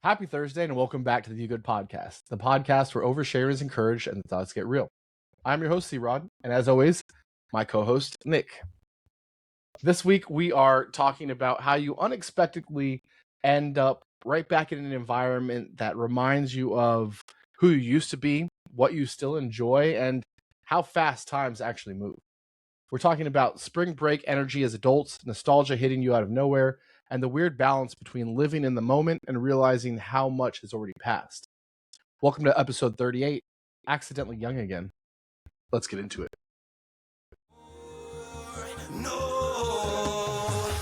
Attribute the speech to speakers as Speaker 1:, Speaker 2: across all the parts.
Speaker 1: Happy Thursday and welcome back to the You Good Podcast, the podcast where overshare is encouraged and the thoughts get real. I'm your host, C-Rod, and as always, my co-host, Nick. This week, we are talking about how you unexpectedly end up right back in an environment that reminds you of who you used to be, what you still enjoy, and how fast times actually move. We're talking about spring break energy as adults, nostalgia hitting you out of nowhere, and the weird balance between living in the moment and realizing how much has already passed. Welcome to episode 38, Accidentally Young Again. Let's get into it.
Speaker 2: No,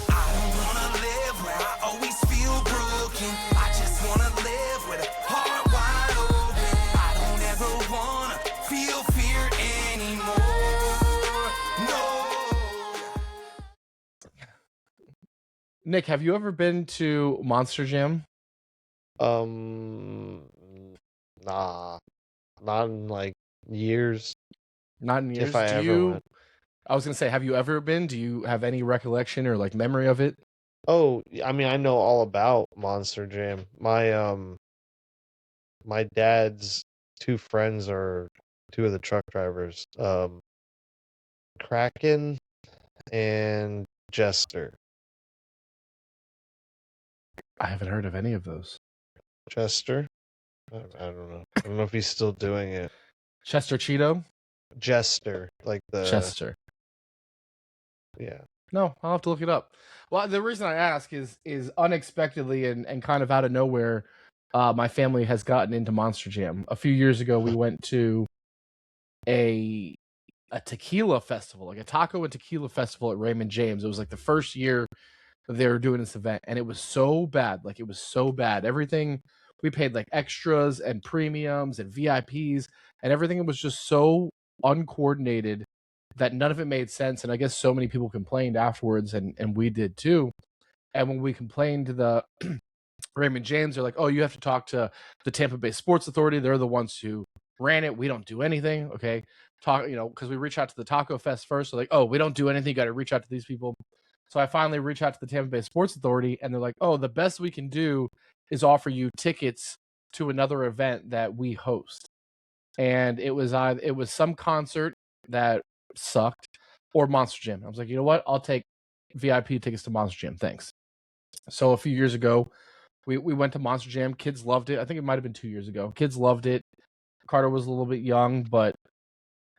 Speaker 2: I don't wanna live where I always feel broken. I just wanna live with a heart wide open. I don't ever wanna feel fear anymore. No.
Speaker 1: Nick, have you ever been to Monster Jam?
Speaker 3: Nah, not in like years.
Speaker 1: Not in years.
Speaker 3: If I ever went.
Speaker 1: I was going to say, have you ever been? Do you have any recollection or like memory of it?
Speaker 3: Oh, I mean, I know all about Monster Jam. My dad's two friends are two of the truck drivers, Kraken and Jester.
Speaker 1: I haven't heard of any of those.
Speaker 3: Jester? I don't know. I don't know if he's still doing it.
Speaker 1: Chester Cheeto?
Speaker 3: Jester, like the
Speaker 1: Chester.
Speaker 3: Yeah.
Speaker 1: No, I'll have to look it up. Well, the reason I ask is unexpectedly and kind of out of nowhere, my family has gotten into Monster Jam. A few years ago, we went to a tequila festival, like a taco and tequila festival at Raymond James. It was like the first year they were doing this event, and it was so bad. Like, it was so bad. Everything, we paid like extras and premiums and VIPs, and everything was just so uncoordinated that none of it made sense. And I guess so many people complained afterwards, and we did too. And when we complained to the Raymond James, they're like, oh, you have to talk to the Tampa Bay Sports Authority. They're the ones who ran it. We don't do anything. Okay. Because we reach out to the Taco Fest first. So like, oh, we don't do anything. You got to reach out to these people. So I finally reach out to the Tampa Bay Sports Authority, and they're like, oh, the best we can do is offer you tickets to another event that we host. And it was some concert that sucked or Monster Jam. I was like, you know what? I'll take VIP tickets to Monster Jam. Thanks. So a few years ago, we went to Monster Jam. Kids loved it. I think it might have been 2 years ago. Kids loved it. Carter was a little bit young, but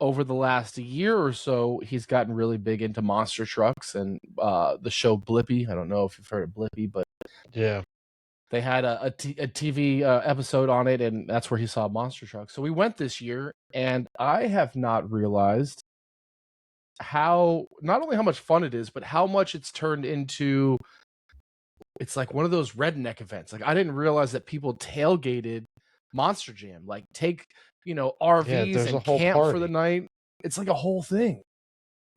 Speaker 1: over the last year or so, he's gotten really big into monster trucks and the show Blippi. I don't know if you've heard of Blippi, but
Speaker 3: Yeah.
Speaker 1: they had a TV episode on it, and that's where he saw monster trucks. So we went this year, and I have not realized not only how much fun it is, but how much it's turned into. It's like one of those redneck events. Like, I didn't realize that people tailgated Monster Jam, like take RVs and camp for the night. It's like a whole thing.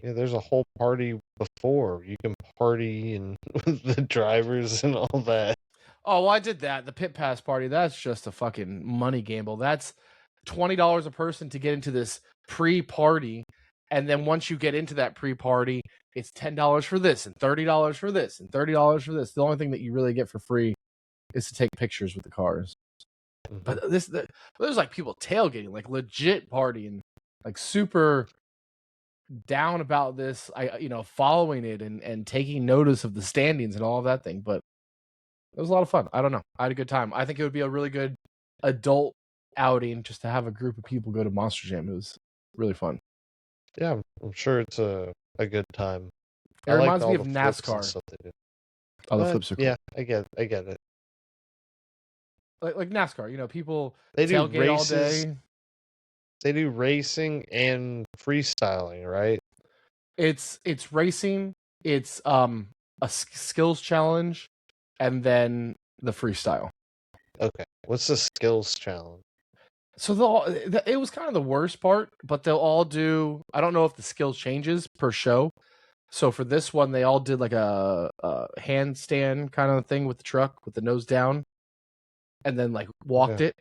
Speaker 3: Yeah, there's a whole party before. You can party and with the drivers and all that.
Speaker 1: Oh, well, I did that. The pit pass party, that's just a fucking money gamble. That's $20 a person to get into this pre-party. And then once you get into that pre-party, it's $10 for this and $30 for this and $30 for this. The only thing that you really get for free is to take pictures with the cars. Mm-hmm. But there's like people tailgating, like legit partying, like super down about this, following it and taking notice of the standings and all of that thing. But it was a lot of fun. I don't know. I had a good time. I think it would be a really good adult outing just to have a group of people go to Monster Jam. It was really fun.
Speaker 3: Yeah, I'm sure it's a good time.
Speaker 1: It reminds me of NASCAR. Oh, the flips are cool.
Speaker 3: Yeah, I get it.
Speaker 1: Like NASCAR, people
Speaker 3: they do
Speaker 1: tailgate
Speaker 3: races
Speaker 1: all day.
Speaker 3: They do racing and freestyling, right?
Speaker 1: It's racing, it's a skills challenge, and then the freestyle.
Speaker 3: Okay, what's the skills challenge?
Speaker 1: So it was kind of the worst part, but they'll all do. I don't know if the skill changes per show. So for this one, they all did like a handstand kind of thing with the truck with the nose down, and then like walked it.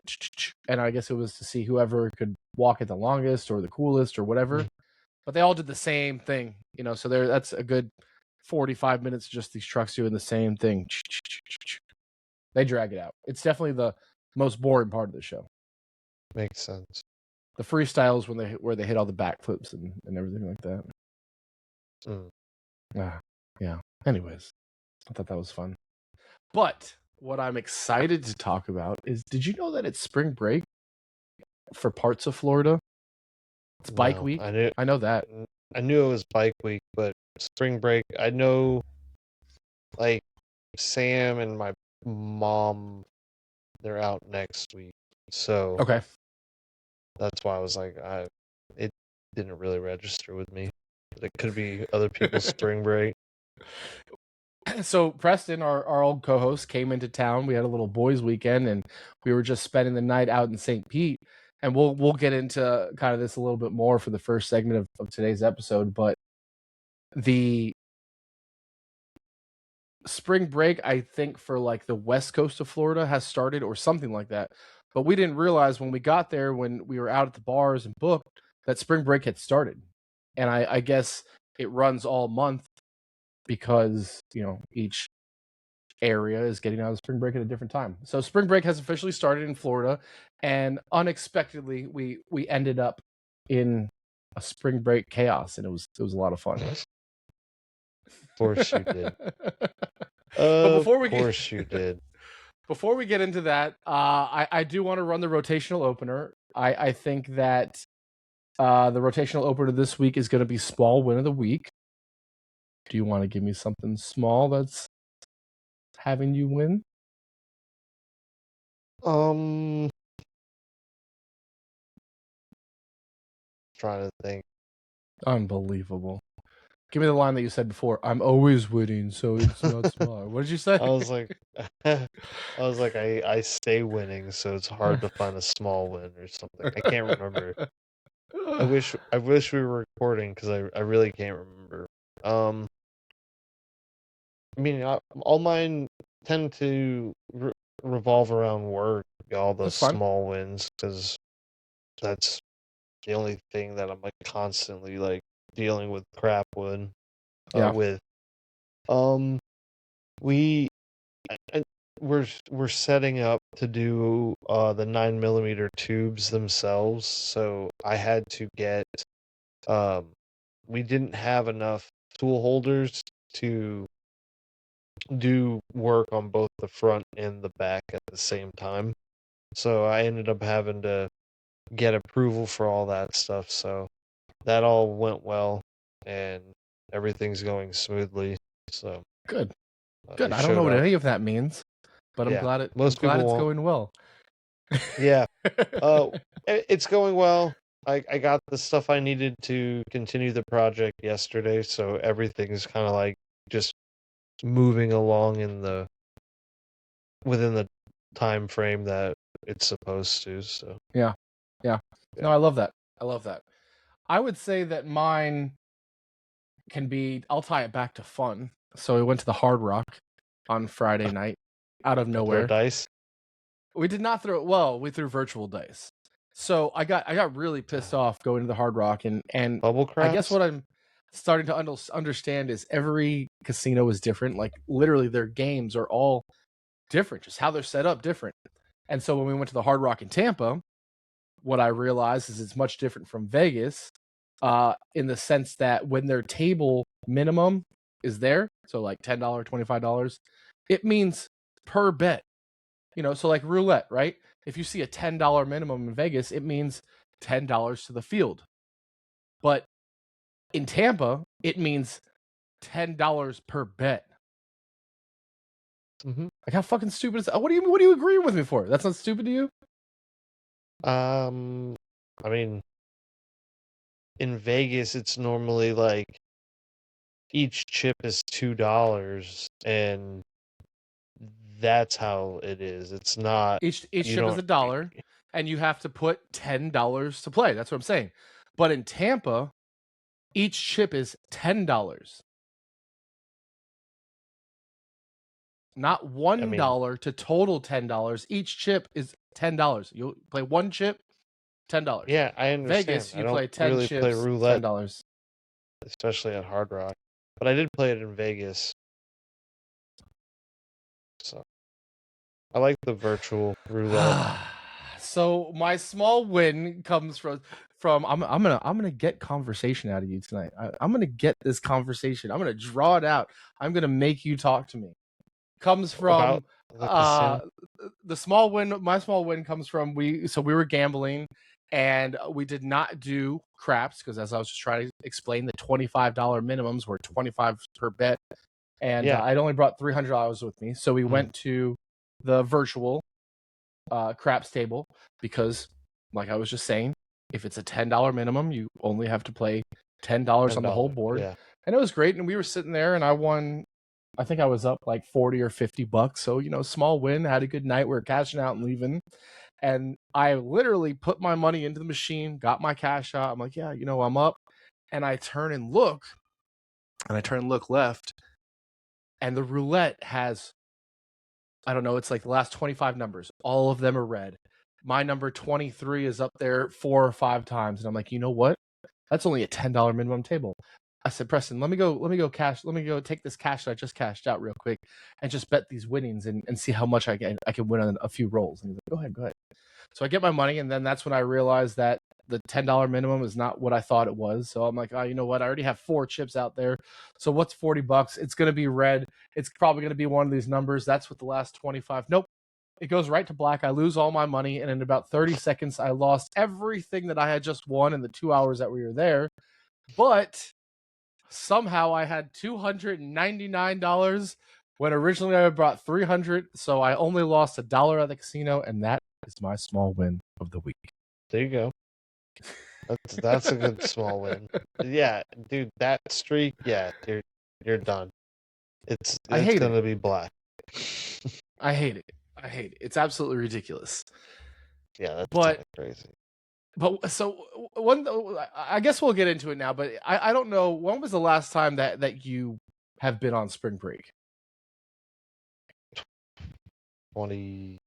Speaker 1: And I guess it was to see whoever could walk it the longest or the coolest or whatever. But they all did the same thing, So that's a good 45 minutes just these trucks doing the same thing. They drag it out. It's definitely the most boring part of the show.
Speaker 3: Makes sense.
Speaker 1: The freestyles where they hit all the backflips and everything like that. Yeah. Anyways, I thought that was fun. But what I'm excited to talk about is, did you know that it's spring break for parts of Florida? It's bike
Speaker 3: No,
Speaker 1: week. I know that.
Speaker 3: I knew it was bike week, but spring break, I know, like, Sam and my mom, they're out next week. So
Speaker 1: Okay.
Speaker 3: that's why I was like, it didn't really register with me. It could be other people's spring break.
Speaker 1: So Preston, our old co-host, came into town. We had a little boys' weekend, and we were just spending the night out in St. Pete. And we'll get into kind of this a little bit more for the first segment of today's episode. But the spring break, I think, for like the west coast of Florida has started or something like that. But we didn't realize when we got there, when we were out at the bars and booked, that spring break had started. And I guess it runs all month because, each area is getting out of spring break at a different time. So spring break has officially started in Florida, and unexpectedly we ended up in a spring break chaos, and it was a lot of fun.
Speaker 3: Of course you did.
Speaker 1: But
Speaker 3: Of course you did.
Speaker 1: Before we get into that, I do want to run the rotational opener. I think that the rotational opener this week is going to be small win of the week. Do you want to give me something small that's having you win?
Speaker 3: Trying to think.
Speaker 1: Unbelievable. Give me the line that you said before. I'm always winning, so it's not small. What did you say?
Speaker 3: I was like, I stay winning, so it's hard to find a small win or something. I can't remember. I wish we were recording because I really can't remember. I mean, all mine tend to revolve around work, all the
Speaker 1: That's fine.
Speaker 3: small wins, because that's the only thing that I'm like constantly like dealing with crap with. With we we're setting up to do the 9mm tubes themselves, so I had to get we didn't have enough tool holders to do work on both the front and the back at the same time. So I ended up having to get approval for all that stuff. So that all went well, and everything's going smoothly. So
Speaker 1: Good.
Speaker 3: I
Speaker 1: I don't know what any of that means, but I'm
Speaker 3: Yeah,
Speaker 1: glad
Speaker 3: most
Speaker 1: glad
Speaker 3: people
Speaker 1: it's
Speaker 3: won't.
Speaker 1: going well.
Speaker 3: Yeah. It's going well. I got the stuff I needed to continue the project yesterday, so everything's kind of like just moving along within the time frame that it's supposed to. So
Speaker 1: Yeah. No, I love that. I would say that mine can be. I'll tie it back to fun. So we went to the Hard Rock on Friday night, out of
Speaker 3: throw
Speaker 1: nowhere.
Speaker 3: dice.
Speaker 1: We did not throw. Well, we threw virtual dice. So I got really pissed off going to the Hard Rock, and
Speaker 3: Bubble
Speaker 1: I guess
Speaker 3: craps.
Speaker 1: what I'm starting to understand is every casino is different. Like literally, their games are all different, just how they're set up different. And so when we went to the Hard Rock in Tampa, what I realized is it's much different from Vegas, in the sense that when their table minimum is there, so like $10, $25, it means per bet. So like roulette, right? If you see a $10 minimum in Vegas, it means $10 to the field. But in Tampa, it means $10 per bet.
Speaker 3: Mm-hmm.
Speaker 1: Like how fucking stupid is that? What do you agree with me for? That's not stupid to you?
Speaker 3: I mean, in Vegas, it's normally like each chip is $2, and that's how it is. It's not
Speaker 1: Each chip is $1, and you have to put $10 to play. That's what I'm saying. But in Tampa, each chip is $10. Not $1 to total $10. Each chip is $10. You'll play one chip, $10.
Speaker 3: Yeah, I understand.
Speaker 1: Vegas, you
Speaker 3: I don't
Speaker 1: play 10
Speaker 3: really
Speaker 1: chips,
Speaker 3: play roulette,
Speaker 1: $10.
Speaker 3: especially at Hard Rock. But I did play it in Vegas. So I like the virtual roulette.
Speaker 1: So my small win comes from I'm gonna get conversation out of you tonight. I'm gonna get this conversation. I'm gonna draw it out. I'm gonna make you talk to me. Comes
Speaker 3: About
Speaker 1: from
Speaker 3: the casino.
Speaker 1: the small win. My small win comes from we were gambling and we did not do craps because, as I was just trying to explain, the $25 minimums were 25 per bet, and
Speaker 3: Yeah.
Speaker 1: I'd only brought $300 with me, so we
Speaker 3: Mm.
Speaker 1: went to the virtual craps table because, like I was just saying, if it's a $10 minimum, you only have to play $10 on the whole
Speaker 3: $10.
Speaker 1: board.
Speaker 3: Yeah.
Speaker 1: And it was great. And we were sitting there, and I won. I think I was up like 40 or $50. So, small win. Had a good night. We were cashing out and leaving. And I literally put my money into the machine, got my cash out. I'm like, yeah, I'm up. And I turn and look, left, and the roulette has, I don't know, it's like the last 25 numbers. All of them are red. My number 23 is up there 4 or 5 times. And I'm like, you know what? That's only a $10 minimum table. I said, Preston, let me go take this cash that I just cashed out real quick and just bet these winnings and see how much I can win on a few rolls. And he's like, go ahead. So I get my money, and then that's when I realized that the $10 minimum is not what I thought it was. So I'm like, oh, you know what? I already have 4 chips out there. So what's $40? It's going to be red. It's probably going to be one of these numbers. That's what the last 25. Nope. It goes right to black. I lose all my money, and in about 30 seconds, I lost everything that I had just won in the 2 hours that we were there. But somehow I had $299 when originally I brought $300. So I only lost $1 at the casino, and that is my small win of the week.
Speaker 3: There you go. That's a good small win. Yeah, dude, that streak. Yeah, you're done. It's gonna be black.
Speaker 1: I hate it. It's absolutely ridiculous.
Speaker 3: Yeah, that's
Speaker 1: But
Speaker 3: crazy.
Speaker 1: But so one, I guess we'll get into it now. But I don't know, when was the last time that you have been on spring break?
Speaker 3: 2010.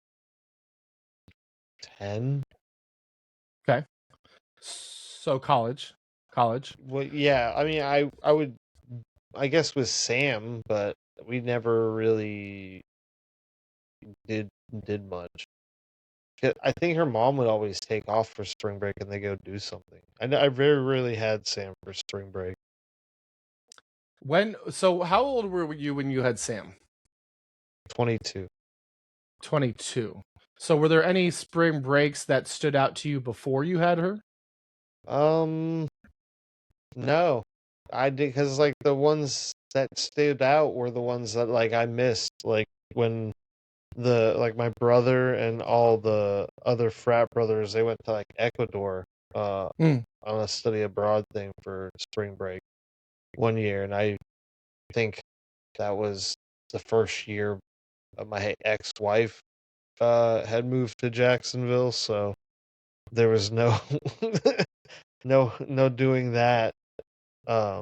Speaker 1: Okay, so college.
Speaker 3: Well, yeah. I mean, I would, I guess, with Sam, but we never really did much. I think her mom would always take off for spring break and they go do something. I very rarely had Sam for spring break.
Speaker 1: So how old were you when you had Sam?
Speaker 3: 22.
Speaker 1: 22. So were there any spring breaks that stood out to you before you had her?
Speaker 3: No, I did, because like the ones that stood out were the ones that like I missed, like when my brother and all the other frat brothers, they went to like Ecuador on a study abroad thing for spring break one year, and I think that was the first year my ex-wife had moved to Jacksonville, so there was no no doing that.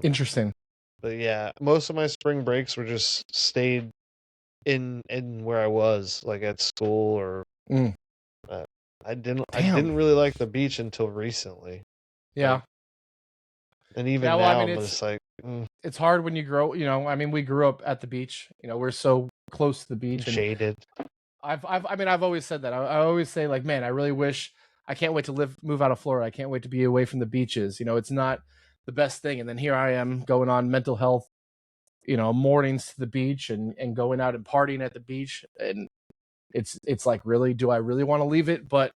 Speaker 1: Interesting.
Speaker 3: But yeah, most of my spring breaks were just stayed in where I was, like at school or I didn't really like the beach until recently.
Speaker 1: Yeah.
Speaker 3: Like, and even
Speaker 1: Yeah, well,
Speaker 3: now
Speaker 1: I mean,
Speaker 3: I'm just like
Speaker 1: it's hard when you grow, I mean, we grew up at the beach, we're so close to the beach, and
Speaker 3: shaded.
Speaker 1: I've always said that. I always say, like, man, I really wish, I can't wait to move out of Florida. I can't wait to be away from the beaches. It's not the best thing. And then here I am going on mental health, mornings to the beach and going out and partying at the beach. And it's like, really, do I really want to leave it? But,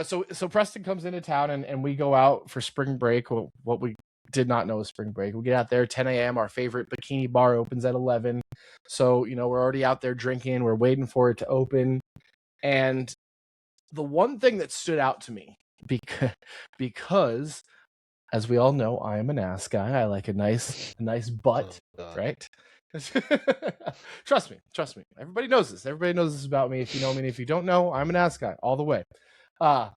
Speaker 1: so Preston comes into town and we go out for spring break. What we did not know was spring break. We get out there 10 a.m. Our favorite bikini bar opens at 11. So, we're already out there drinking. We're waiting for it to open. And the one thing that stood out to me, because as we all know, I am an ass guy. I like a nice butt, right? Trust me. Everybody knows this. Everybody knows this about me. If you know me, and if you don't know, I'm an ass guy all the way.
Speaker 3: Yeah.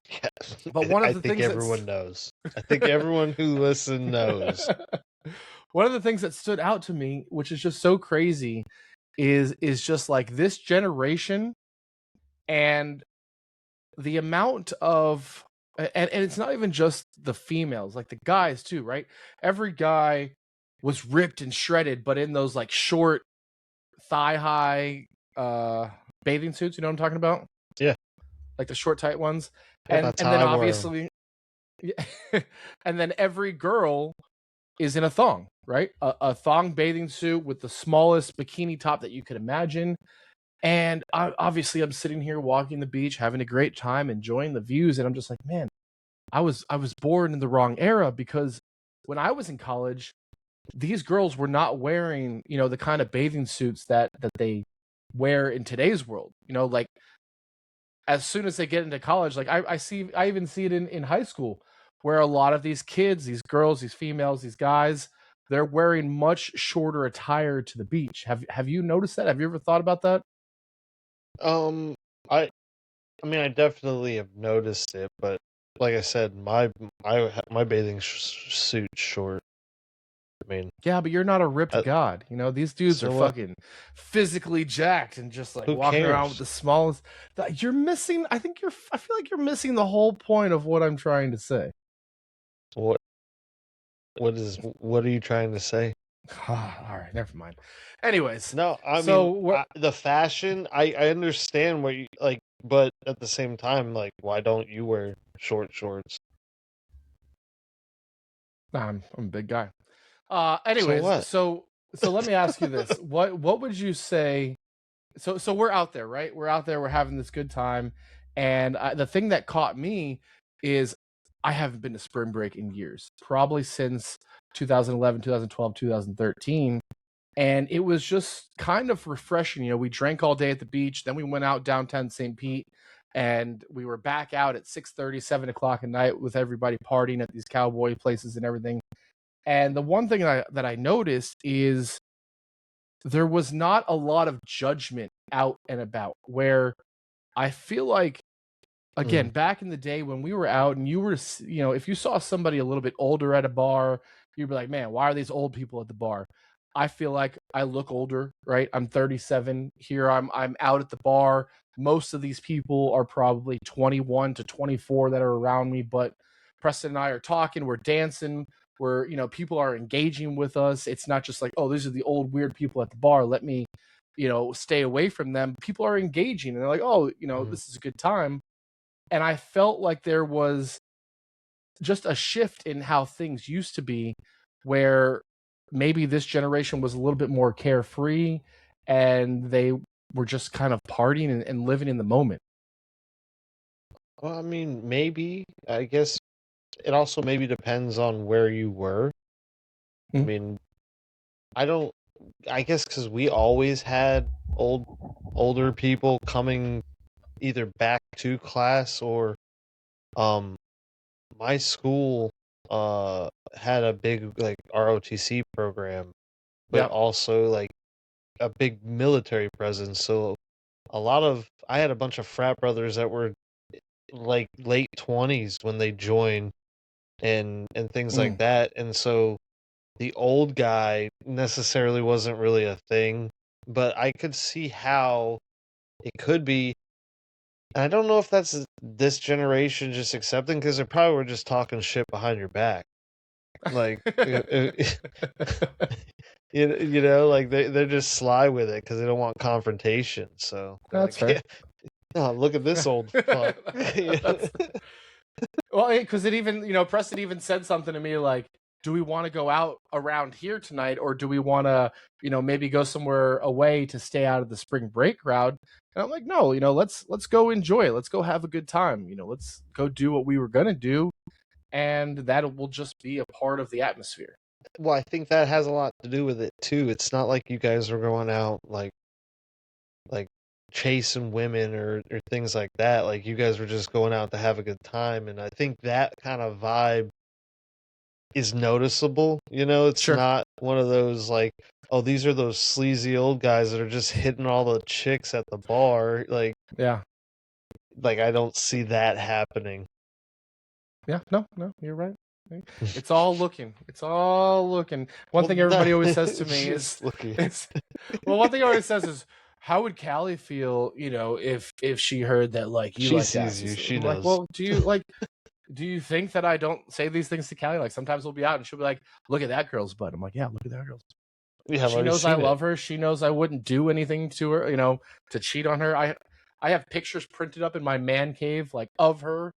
Speaker 1: But one of the things
Speaker 3: everyone knows. I think everyone who listens knows.
Speaker 1: One of the things that stood out to me, which is just so crazy, is just like this generation and the amount of, and it's not even just the females, like the guys too, right? Every guy was ripped and shredded, but in those like short thigh high bathing suits. You know what I'm talking about?
Speaker 3: Yeah.
Speaker 1: Like the short, tight ones.
Speaker 3: Yeah,
Speaker 1: And
Speaker 3: that's
Speaker 1: and
Speaker 3: how
Speaker 1: then
Speaker 3: I wear 'em.
Speaker 1: obviously, and then every girl is in a thong, right? A thong bathing suit with the smallest bikini top that you could imagine. And obviously, I'm sitting here walking the beach, having a great time, enjoying the views, and I'm just like, man, I was born in the wrong era, because when I was in college, these girls were not wearing, the kind of bathing suits that they wear in today's world. Like as soon as they get into college, like I even see it in high school, where a lot of these kids, these girls, these females, these guys, they're wearing much shorter attire to the beach. Have you noticed that? Have you ever thought about that?
Speaker 3: Um, I I mean, I definitely have noticed it, but like I said, my bathing suit's short. I mean,
Speaker 1: Yeah, but you're not a ripped
Speaker 3: uh,
Speaker 1: god. These dudes are
Speaker 3: so what?
Speaker 1: fucking physically jacked and just like
Speaker 3: Who
Speaker 1: walking around with
Speaker 3: cares?
Speaker 1: the smallest. You're missing. I feel like you're missing the whole point of what I'm trying to say.
Speaker 3: What what are you trying to say?
Speaker 1: All right, never mind. Anyways,
Speaker 3: No, I mean,
Speaker 1: so we're
Speaker 3: the fashion. I understand what you like, but at the same time, like, why don't you wear short shorts?
Speaker 1: I'm a big guy.
Speaker 3: So
Speaker 1: Anyways,
Speaker 3: what?
Speaker 1: so let me ask you this: what would you say? So we're out there, right? We're out there. We're having this good time, and the thing that caught me is I haven't been to spring break in years, probably since 2011, 2012, 2013. And it was just kind of refreshing. We drank all day at the beach, then we went out downtown St. Pete, and we were back out at 6:30, 7 o'clock at night with everybody partying at these cowboy places and everything. And the one thing that I noticed is there was not a lot of judgment out and about, where I feel like, again,
Speaker 3: Mm,
Speaker 1: back in the day when we were out and you were, if you saw somebody a little bit older at a bar, you'd be like, man, why are these old people at the bar? I feel like I look older, right? I'm 37 here. I'm out at the bar. Most of these people are probably 21 to 24 that are around me, but Preston and I are talking, we're dancing, people are engaging with us. It's not just like, oh, these are the old weird people at the bar. Let me, stay away from them. People are engaging and they're like, oh,
Speaker 3: mm.
Speaker 1: this is a good time. And I felt like there was just a shift in how things used to be, where maybe this generation was a little bit more carefree and they were just kind of partying and living in the moment.
Speaker 3: Well, I mean, maybe. I guess it also maybe depends on where you were. I
Speaker 1: Mhm.
Speaker 3: mean, I don't. I guess because we always had older people coming either back to class or um my school had a big like ROTC program, but
Speaker 1: Yeah.
Speaker 3: also like a big military presence. So I had a bunch of frat brothers that were like late 20s when they joined and things like
Speaker 1: Mm.
Speaker 3: that. And so the old guy necessarily wasn't really a thing, but I could see how it could be. And I don't know if that's this generation just accepting because they probably were just talking shit behind your back. Like, like they're just sly with it because they don't want confrontation. So they're
Speaker 1: That's
Speaker 3: like,
Speaker 1: fair.
Speaker 3: yeah, oh, look at this old fuck.
Speaker 1: That's well, because it even, Preston even said something to me like, do we want to go out around here tonight, or do we want to, maybe go somewhere away to stay out of the spring break crowd? And I'm like, no, let's go enjoy it. Let's go have a good time. Let's go do what we were gonna do, and that will just be a part of the atmosphere.
Speaker 3: Well, I think that has a lot to do with it too. It's not like you guys are going out like chasing women or things like that. Like you guys were just going out to have a good time, and I think that kind of vibe is noticeable. It's
Speaker 1: Sure.
Speaker 3: not one of those like, oh, these are those sleazy old guys that are just hitting all the chicks at the bar.
Speaker 1: Yeah.
Speaker 3: Like I don't see that happening.
Speaker 1: Yeah. No, you're right. It's all looking. It's all looking. One
Speaker 3: Well,
Speaker 1: thing
Speaker 3: no,
Speaker 1: everybody always says to me
Speaker 3: just looking.
Speaker 1: is, well, one thing always says is, how would Callie feel, if she heard that like you
Speaker 3: She
Speaker 1: like
Speaker 3: sees you.
Speaker 1: asses?
Speaker 3: She
Speaker 1: I'm like,
Speaker 3: knows.
Speaker 1: well, do you think that I don't say these things to Callie? Like sometimes we'll be out and she'll be like, look at that girl's butt. I'm like, yeah, look at that girl's.
Speaker 3: Yeah, I've
Speaker 1: She
Speaker 3: already
Speaker 1: knows I
Speaker 3: seen it.
Speaker 1: love her. She knows I wouldn't do anything to her, to cheat on her. I have pictures printed up in my man cave, like of her.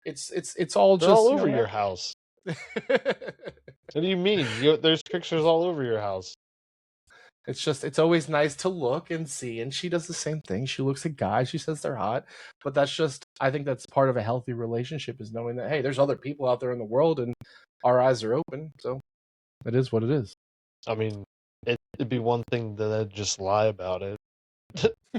Speaker 1: It's all
Speaker 3: They're all
Speaker 1: just,
Speaker 3: over your house. What do you mean? There's pictures all over your house.
Speaker 1: it's always nice to look and see, and she does the same thing. She looks at guys, she says they're hot, but I think that's part of a healthy relationship, is knowing that, hey, there's other people out there in the world, and our eyes are open. So it is what it is.
Speaker 3: I mean, it'd be one thing to then just lie about it.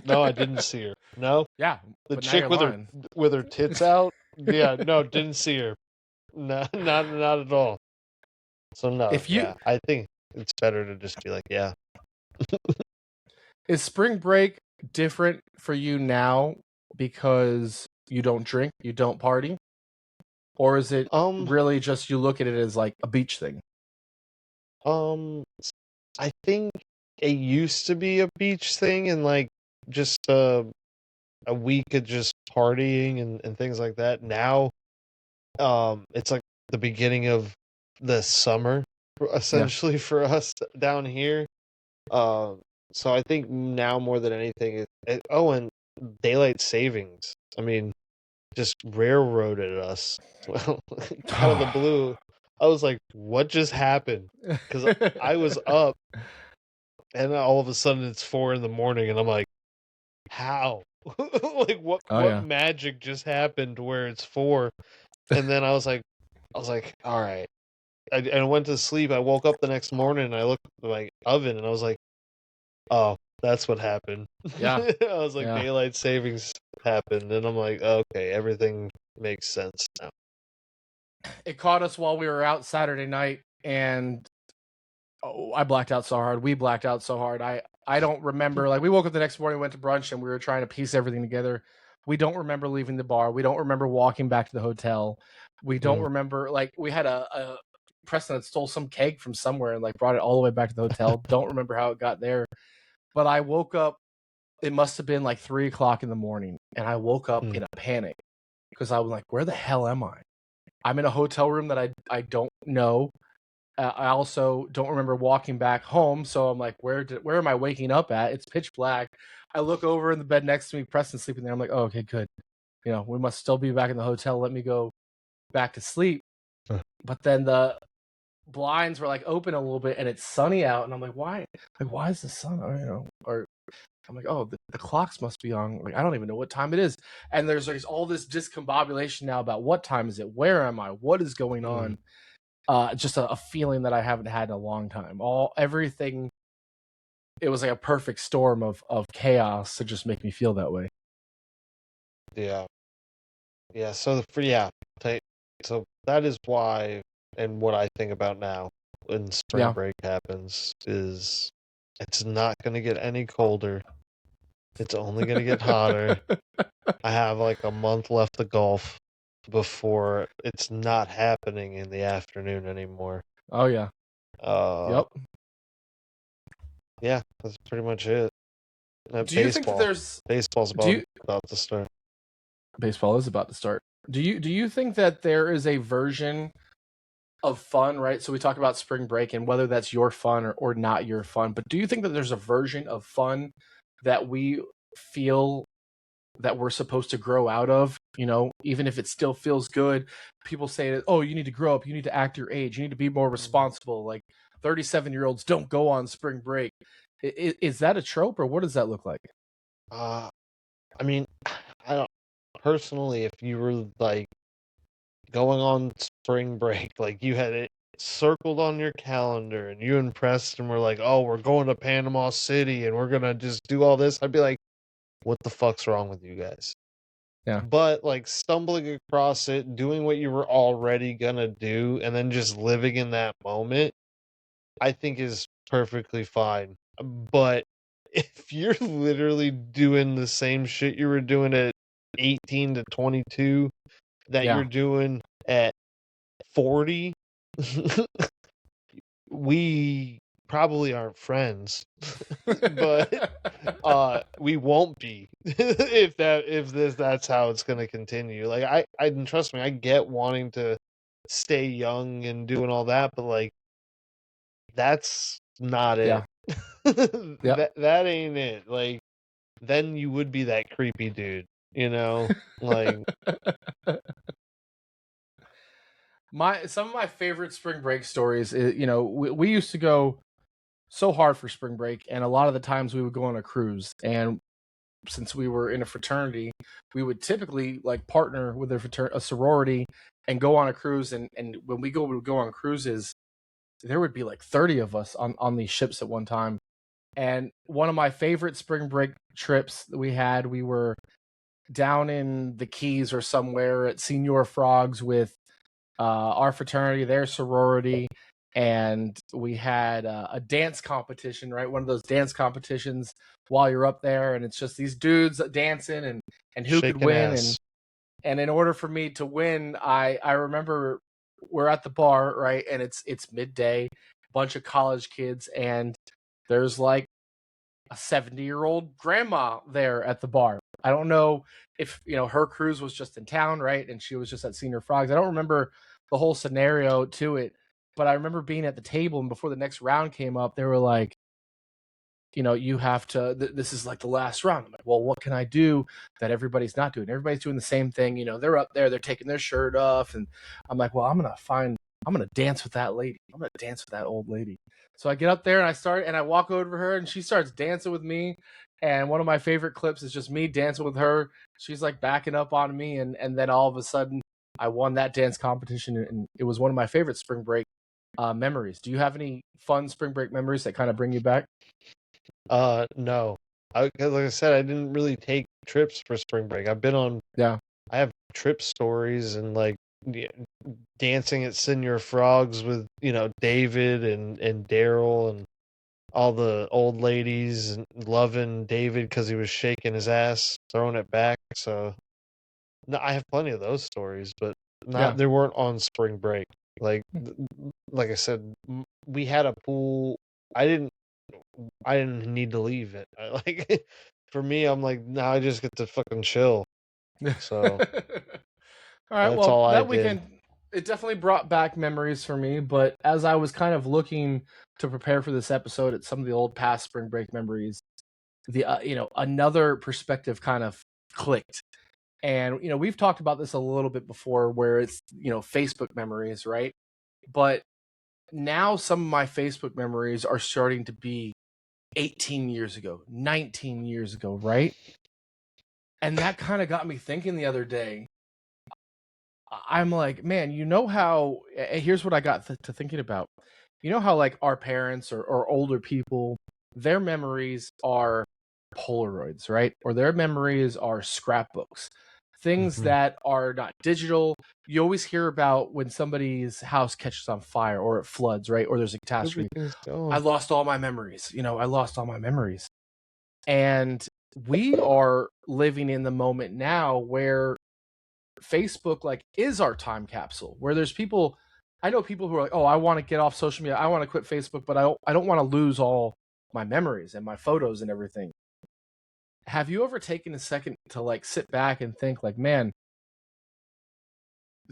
Speaker 3: No, I didn't see her. No,
Speaker 1: Yeah,
Speaker 3: the
Speaker 1: but now you're
Speaker 3: chick
Speaker 1: lying.
Speaker 3: with her tits out. Yeah, no, didn't see her. No, not at all. So no,
Speaker 1: If you
Speaker 3: yeah, I think it's better to just be like, yeah.
Speaker 1: Is spring break different for you now because you don't drink, you don't party? Or is it
Speaker 3: Um,
Speaker 1: really just you look at it as like a beach thing?
Speaker 3: um, I think it used to be a beach thing and like just a week of just partying and things like that. Now, it's like the beginning of the summer,
Speaker 1: Yeah.
Speaker 3: essentially for us down here. Um, so I think now more than anything, and daylight savings. I mean, just railroaded us well, out of the blue. I was like, "What just happened?" Because I was up, and all of a sudden it's 4 in the morning, and I'm like, "How? Like
Speaker 1: Oh
Speaker 3: what
Speaker 1: yeah.
Speaker 3: magic just happened where it's 4?" And then I was like, "All right." I went to sleep. I woke up the next morning and I looked at my oven and I was like, "Oh, that's what happened."
Speaker 1: Yeah.
Speaker 3: I was like,
Speaker 1: Yeah.
Speaker 3: daylight savings happened, and I'm like, okay, everything makes sense now.
Speaker 1: It caught us while we were out Saturday night, and I blacked out so hard. We blacked out so hard. I don't remember, like, we woke up the next morning, went to brunch, and we were trying to piece everything together. We don't remember leaving the bar. We don't remember walking back to the hotel. We don't
Speaker 3: Mm.
Speaker 1: remember, like, we had a Preston that stole some keg from somewhere and like brought it all the way back to the hotel. Don't remember how it got there. But I woke up, it must have been like 3 o'clock in the morning, and I woke up
Speaker 3: Mm.
Speaker 1: in a panic because I was like, where the hell am I? I'm in a hotel room that I don't know. I also don't remember walking back home, so I'm like, where am I waking up at? It's pitch black. I look over in the bed next to me, Preston's sleeping there. I'm like, oh, okay, good. We must still be back in the hotel. Let me go back to sleep.
Speaker 3: Huh.
Speaker 1: But then the blinds were like open a little bit, and it's sunny out, and I'm like, why? Like, why is the sun? Or I'm like, oh, the clocks must be on. Like, I don't even know what time it is. And there's like all this discombobulation now about what time is it? Where am I? What is going
Speaker 3: Mm.
Speaker 1: on? Just a feeling that I haven't had in a long time. Everything. It was like a perfect storm of chaos to just make me feel that way.
Speaker 3: Yeah, yeah. So that is why, and what I think about now when spring
Speaker 1: Yeah.
Speaker 3: break happens is it's not going to get any colder. It's only going to get hotter. I have like a month left of golf before it's not happening in the afternoon anymore.
Speaker 1: Oh yeah.
Speaker 3: Uh,
Speaker 1: Yep.
Speaker 3: yeah, that's pretty much it.
Speaker 1: Do you think that
Speaker 3: Baseball.
Speaker 1: there's
Speaker 3: Baseball's
Speaker 1: do you
Speaker 3: about to start.
Speaker 1: baseball is about to start? Do you think that there is a version of fun, right? So we talk about spring break and whether that's your fun or not your fun, but do you think that there's a version of fun that we feel that we're supposed to grow out of, even if it still feels good? People say that, oh, you need to grow up, you need to act your age, you need to be more responsible. Like 37-year-olds don't go on spring break. Is that a trope, or what does that look like?
Speaker 3: Uh, I mean, I don't personally. If you were like going on spring break, like you had it circled on your calendar, and you and Preston were like, "Oh, we're going to Panama City, and we're gonna just do all this," I'd be like, "What the fuck's wrong with you guys?"
Speaker 1: Yeah.
Speaker 3: But like stumbling across it, doing what you were already gonna do, and then just living in that moment, I think is perfectly fine. But if you're literally doing the same shit you were doing at 18 to 22 that
Speaker 1: Yeah.
Speaker 3: you're doing at 40, we probably aren't friends. But we won't be if that's how it's going to continue. Like I trust me, I get wanting to stay young and doing all that, but like that's not it.
Speaker 1: Yeah. Yep.
Speaker 3: That ain't it. Like, then you would be that creepy dude, you know? Like,
Speaker 1: Some of my favorite spring break stories is, we used to go so hard for spring break, and a lot of the times we would go on a cruise. And since we were in a fraternity, we would typically like partner with a sorority and go on a cruise. And when we would go on cruises, there would be like 30 of us on these ships at one time. And one of my favorite spring break trips that we were down in the Keys or somewhere at Senior Frogs with our fraternity, their sorority, and we had a dance competition, right? One of those dance competitions while you're up there, and it's just these dudes dancing and who could
Speaker 3: shaking
Speaker 1: win.
Speaker 3: ass.
Speaker 1: And in order for me to win, I remember we're at the bar, right, and it's midday, bunch of college kids, and there's like a 70-year-old grandma there at the bar. I don't know if her cruise was just in town, right, and she was just at Senior Frogs. I don't remember the whole scenario to it, but I remember being at the table, and before the next round came up, they were like, you have to. This is like the last round. I'm like, well, what can I do that everybody's not doing? Everybody's doing the same thing. They're up there, they're taking their shirt off, and I'm like, well, I'm gonna dance with that lady. I'm gonna dance with that old lady. So I get up there and I walk over to her, and she starts dancing with me. And one of my favorite clips is just me dancing with her. She's like backing up on me, and then all of a sudden, I won that dance competition, and it was one of my favorite spring break memories. Do you have any fun spring break memories that kind of bring you back?
Speaker 3: No. 'Cause like I said, I didn't really take trips for spring break.
Speaker 1: Yeah.
Speaker 3: I have trip stories and like yeah, dancing at Senior Frogs with, David and Daryl and all the old ladies and loving David because he was shaking his ass, throwing it back. So no, I have plenty of those stories, but
Speaker 1: Yeah.
Speaker 3: they weren't on spring break. Like like I said, we had a pool. I didn't I didn't need to leave it. Like for me, I'm like, now I just get to fucking chill. So
Speaker 1: All right.
Speaker 3: that's
Speaker 1: Well,
Speaker 3: all I
Speaker 1: that
Speaker 3: did.
Speaker 1: weekend it definitely brought back memories for me. But as I was kind of looking to prepare for this episode at some of the old past spring break memories, the another perspective kind of clicked. And we've talked about this a little bit before, where it's Facebook memories, right? But now some of my Facebook memories are starting to be 18 years ago, 19 years ago, right? And that kind of got me thinking the other day. I'm like, man, how, here's what I got to thinking about. You know how like our parents or older people, their memories are Polaroids, right? Or their memories are scrapbooks, things
Speaker 3: Mhm.
Speaker 1: that are not digital. You always hear about when somebody's house catches on fire or it floods, right? Or there's a catastrophe.
Speaker 3: Everything's
Speaker 1: I
Speaker 3: gone.
Speaker 1: lost all my memories. I lost all my memories. And we are living in the moment now where Facebook like is our time capsule, where there's people. I know people who are like, oh, I want to get off social media, I want to quit Facebook, but I don't want to lose all my memories and my photos and everything. Have you ever taken a second to like sit back and think like, man,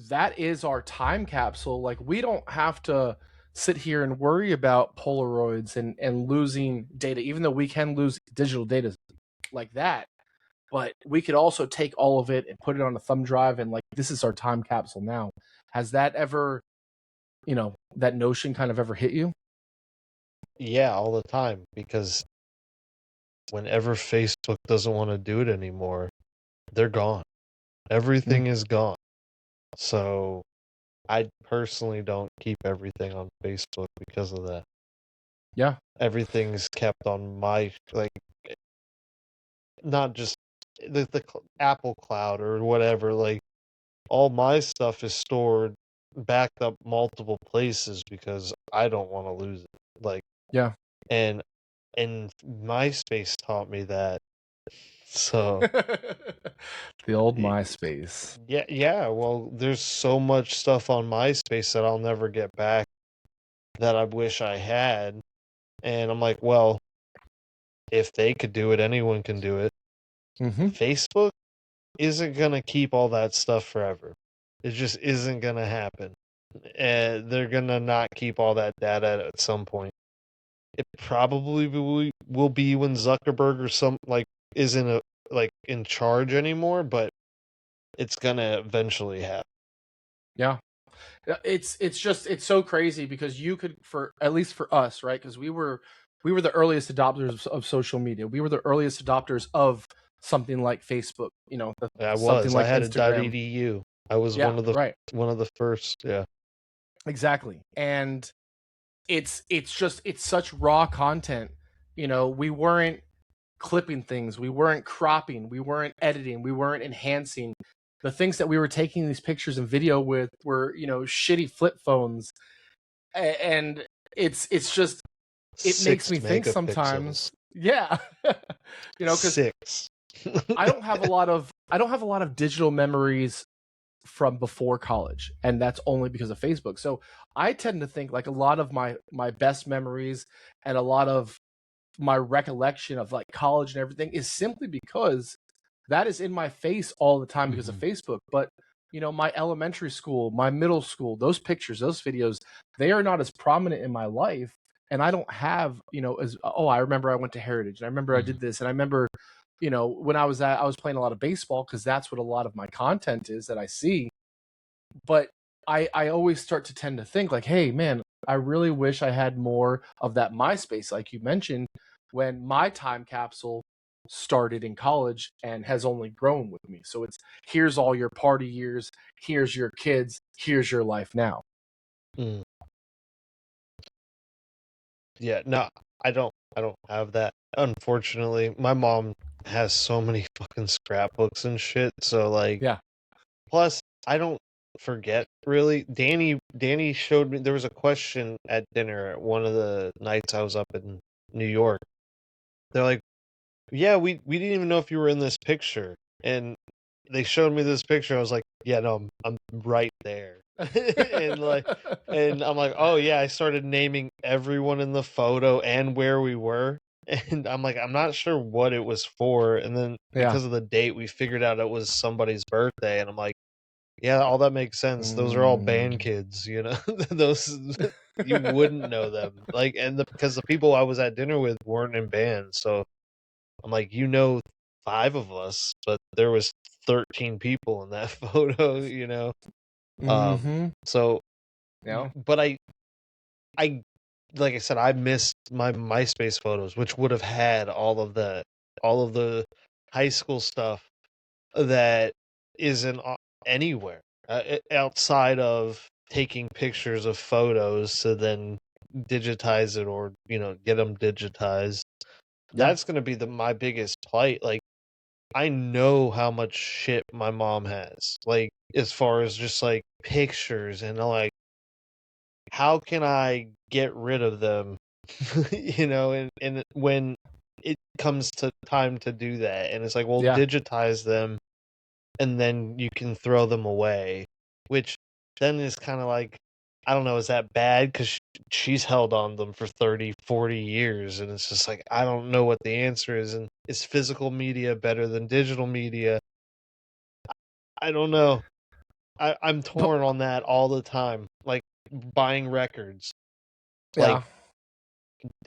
Speaker 1: that is our time capsule? Like, we don't have to sit here and worry about Polaroids and losing data, even though we can lose digital data like that. But we could also take all of it and put it on a thumb drive, and like, this is our time capsule now. Has that ever, that notion kind of ever hit you?
Speaker 3: Yeah, all the time because whenever Facebook doesn't want to do it anymore, they're gone.
Speaker 1: Mm,
Speaker 3: Everything is gone. So I personally don't keep everything on Facebook because of that.
Speaker 1: yeah.
Speaker 3: Everything's kept on my like not just the Apple Cloud or whatever. Like all my stuff is stored backed up multiple places because I don't want to lose it. Like
Speaker 1: Yeah.
Speaker 3: and MySpace taught me that. So
Speaker 1: The old
Speaker 3: y-
Speaker 1: MySpace.
Speaker 3: yeah, yeah. Well, there's so much stuff on MySpace that I'll never get back that I wish I had. And I'm like, well, if they could do it, anyone can do it.
Speaker 1: Mm-hmm.
Speaker 3: Facebook isn't gonna keep all that stuff forever. It just isn't gonna happen. And they're gonna not keep all that data at some point. it probably will be when Zuckerberg or some like isn't a like in charge anymore, but it's gonna eventually happen.
Speaker 1: Yeah. It's just it's so crazy because you could, for at least for us, right? Because we were the earliest adopters of social media. We were the earliest adopters of something like Facebook, something
Speaker 3: I
Speaker 1: like
Speaker 3: had a
Speaker 1: Instagram.
Speaker 3: .edu. I was
Speaker 1: Yeah, right.
Speaker 3: one of the first. Yeah.
Speaker 1: Exactly. And it's such raw content. We weren't clipping things, we weren't cropping, we weren't editing, we weren't enhancing. The things that we were taking these pictures and video with were, shitty flip phones. And it's just, it makes
Speaker 3: 6
Speaker 1: me think
Speaker 3: megapixels.
Speaker 1: sometimes, yeah. Because
Speaker 3: 6.
Speaker 1: I don't have a lot of digital memories from before college, and that's only because of Facebook. So I tend to think like a lot of my best memories and a lot of my recollection of like college and everything is simply because that is in my face all the time because of Facebook. But my elementary school, my middle school, those pictures, those videos, they are not as prominent in my life. And I don't have, as, oh, I remember I went to Heritage, and I remember I did this, and I remember, when I was playing a lot of baseball, because that's what a lot of my content is that I see. But I always start to tend to think like, hey man, I really wish I had more of that MySpace, like you mentioned, when my time capsule started in college and has only grown with me. So it's, here's all your party years, here's your kids, here's your life now.
Speaker 3: Mm. Yeah, no, I don't have that. Unfortunately, my mom has so many fucking scrapbooks and shit, so like
Speaker 1: Yeah.
Speaker 3: plus I don't forget really. Danny showed me there was a question at dinner at one of the nights I was up in New York. They're like, "Yeah, we didn't even know if you were in this picture." And they showed me this picture. I was like, "Yeah, no, I'm right there." and like and I'm like, "Oh yeah, I started naming everyone in the photo and where we were." And I'm like, "I'm not sure what it was for." And then
Speaker 1: Yeah.
Speaker 3: because of the date, we figured out it was somebody's birthday, and I'm like, "Yeah, all that makes sense. Those are all band
Speaker 1: Mm.
Speaker 3: kids, you know. Those you wouldn't know them." Like because the people I was at dinner with weren't in bands, so I'm like, "You know 5 of us, but there was 13 people in that photo, you know."
Speaker 1: Mm-hmm.
Speaker 3: So
Speaker 1: Yeah.
Speaker 3: but I like I said, I missed my MySpace photos, which would have had all of the high school stuff that isn't anywhere outside of taking pictures of photos to then digitize it or get them digitized.
Speaker 1: Yeah.
Speaker 3: That's going to be my biggest plight. Like I know how much shit my mom has, like as far as just like pictures and like how can I get rid of them? And when it comes to time to do that, and it's like, well,
Speaker 1: Yeah.
Speaker 3: digitize them, and then you can throw them away, which then is kind of like, I don't know, is that bad? Because she's held on them for 30, 40 years, and it's just like, I don't know what the answer is. And is physical media better than digital media? I don't know. I'm
Speaker 1: But
Speaker 3: torn on that all the time. Like buying records. Like,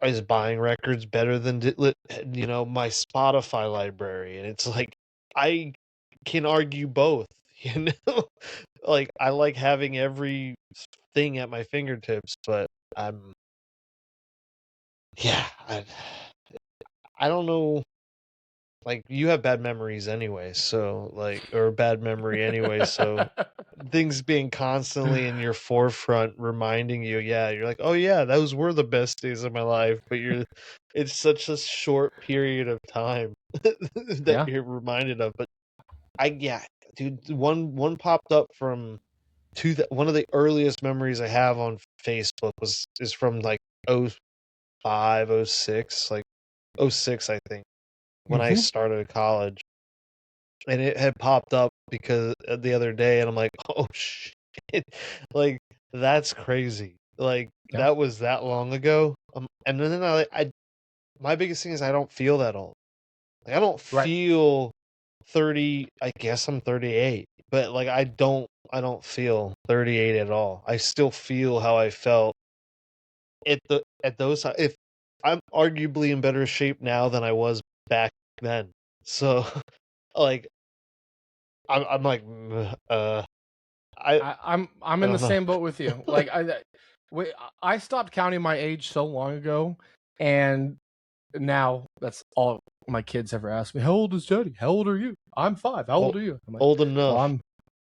Speaker 1: yeah.
Speaker 3: is buying records better than my Spotify library? And it's like I can argue both. you know like I like having every thing at my fingertips, but I'm yeah I don't know. Like you have bad memories anyway, so like or bad memory anyway, so things being constantly in your forefront reminding you, yeah, you're like, oh yeah, those were the best days of my life, but it's such a short period of time that
Speaker 1: Yeah.
Speaker 3: you're reminded of. But yeah, dude, one popped up from one of the earliest memories I have on Facebook is from like 05, '06, like '06 I think, when I
Speaker 1: Mm-hmm.
Speaker 3: started college, and it had popped up because the other day, and I'm like, oh shit, like that's crazy. Like
Speaker 1: Yeah.
Speaker 3: that was that long ago. And then my biggest thing is I don't feel that old. Like I don't
Speaker 1: Right.
Speaker 3: feel 30. I guess I'm 38, but like I don't feel 38 at all. I still feel how I felt at those if I'm arguably in better shape now than I was back then. So, like, I'm like, I
Speaker 1: I'm
Speaker 3: I
Speaker 1: in the
Speaker 3: don't know.
Speaker 1: same boat with you. Like I stopped counting my age so long ago, and now that's all my kids ever ask me. How old is Daddy? How old are you? I'm 5. How old
Speaker 3: Old,
Speaker 1: are you? I'm like,
Speaker 3: old
Speaker 1: well,
Speaker 3: enough.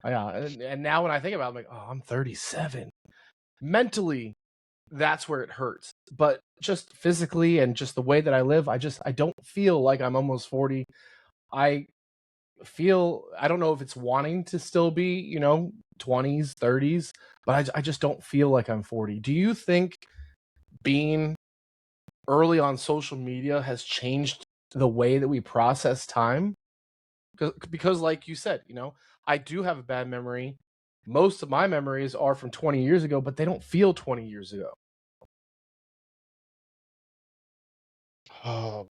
Speaker 1: yeah. And now when I think about it, I'm like, oh, I'm 37. Mentally, that's where it hurts. But just physically and just the way that I live, I don't feel like I'm almost 40. I I don't know if it's wanting to still be, 20s, 30s, but I just don't feel like I'm 40. Do you think being early on social media has changed the way that we process time? Because like you said, I do have a bad memory. Most of my memories are from 20 years ago, but they don't feel 20 years ago.
Speaker 3: Oh,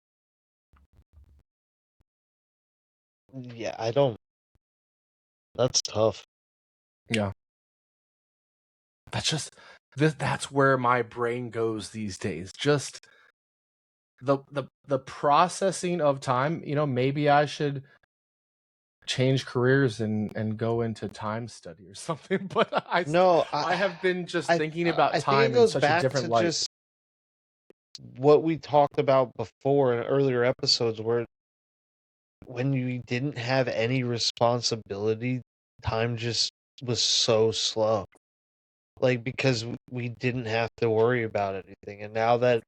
Speaker 3: yeah, I don't. That's tough.
Speaker 1: Yeah. That's just that's where my brain goes these days. Just the processing of time, maybe I should change careers and go into time study or something, but
Speaker 3: No,
Speaker 1: I have been just thinking about
Speaker 3: I think it
Speaker 1: time in
Speaker 3: goes
Speaker 1: such a
Speaker 3: back
Speaker 1: different
Speaker 3: to
Speaker 1: light.
Speaker 3: just what we talked about before in earlier episodes, where when you didn't have any responsibility, time just was so slow. Like, because we didn't have to worry about anything, and now that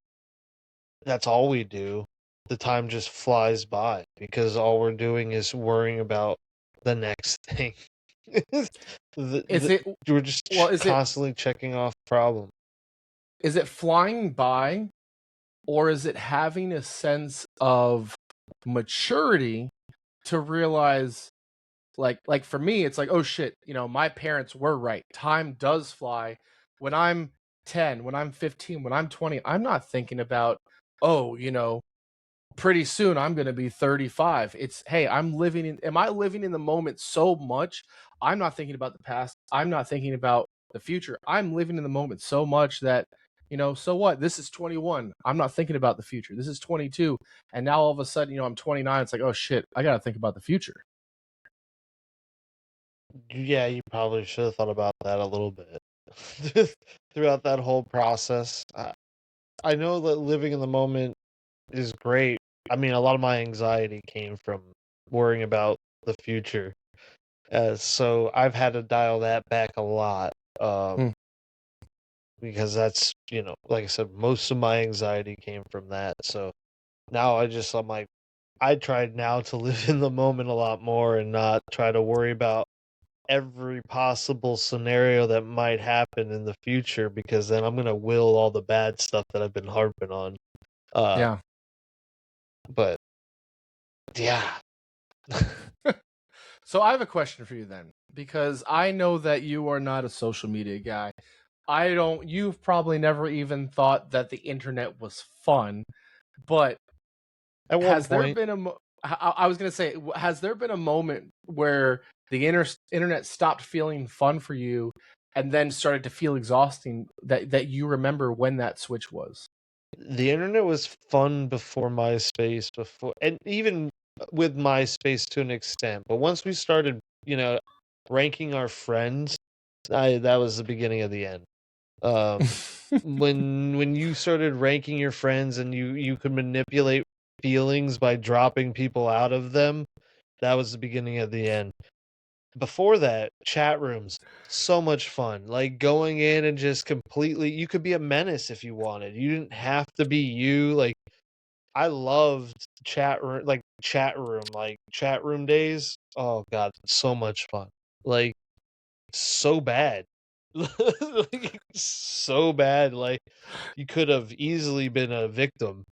Speaker 3: that's all we do, the time just flies by because all we're doing is worrying about the next thing.
Speaker 1: Is it
Speaker 3: We're just
Speaker 1: well,
Speaker 3: constantly checking off problem.
Speaker 1: is it flying by, or is it having a sense of maturity to realize, like for me it's like, oh shit, my parents were right. Time does fly. When I'm 10, when I'm 15, when I'm 20, I'm not thinking about, oh, pretty soon I'm going to be 35. It's, hey, am I living in the moment so much? I'm not thinking about the past. I'm not thinking about the future. I'm living in the moment so much that, so what? This is 21. I'm not thinking about the future. This is 22. And now all of a sudden, I'm 29. It's like, oh shit, I got to think about the future.
Speaker 3: Yeah, you probably should have thought about that a little bit throughout that whole process. I know that living in the moment is great. I mean, a lot of my anxiety came from worrying about the future. So I've had to dial that back a lot.
Speaker 1: Hmm.
Speaker 3: Because that's, like I said, most of my anxiety came from that. So now I'm like, I tried now to live in the moment a lot more and not try to worry about every possible scenario that might happen in the future, because then I'm gonna will all the bad stuff that I've been harping on. Uh,
Speaker 1: Yeah.
Speaker 3: but yeah,
Speaker 1: So I have a question for you then, because I know that you are not a social media guy. You've probably never even thought that the internet was fun, but
Speaker 3: at one
Speaker 1: has there
Speaker 3: point,
Speaker 1: been I was going to say, has there been a moment where the internet stopped feeling fun for you and then started to feel exhausting, that you remember when that switch was?
Speaker 3: the internet was fun before MySpace, before, and even with MySpace to an extent. But once we started, ranking our friends, that was the beginning of the end. Um, when you started ranking your friends and you could manipulate feelings by dropping people out of them, that was the beginning of the end. Before that, chat rooms, so much fun. Like going in and just completely, you could be a menace if you wanted. You didn't have to be you. Like, I loved chat room days. Oh god, so much fun. Like, so bad. Like, so bad. Like, you could have easily been a victim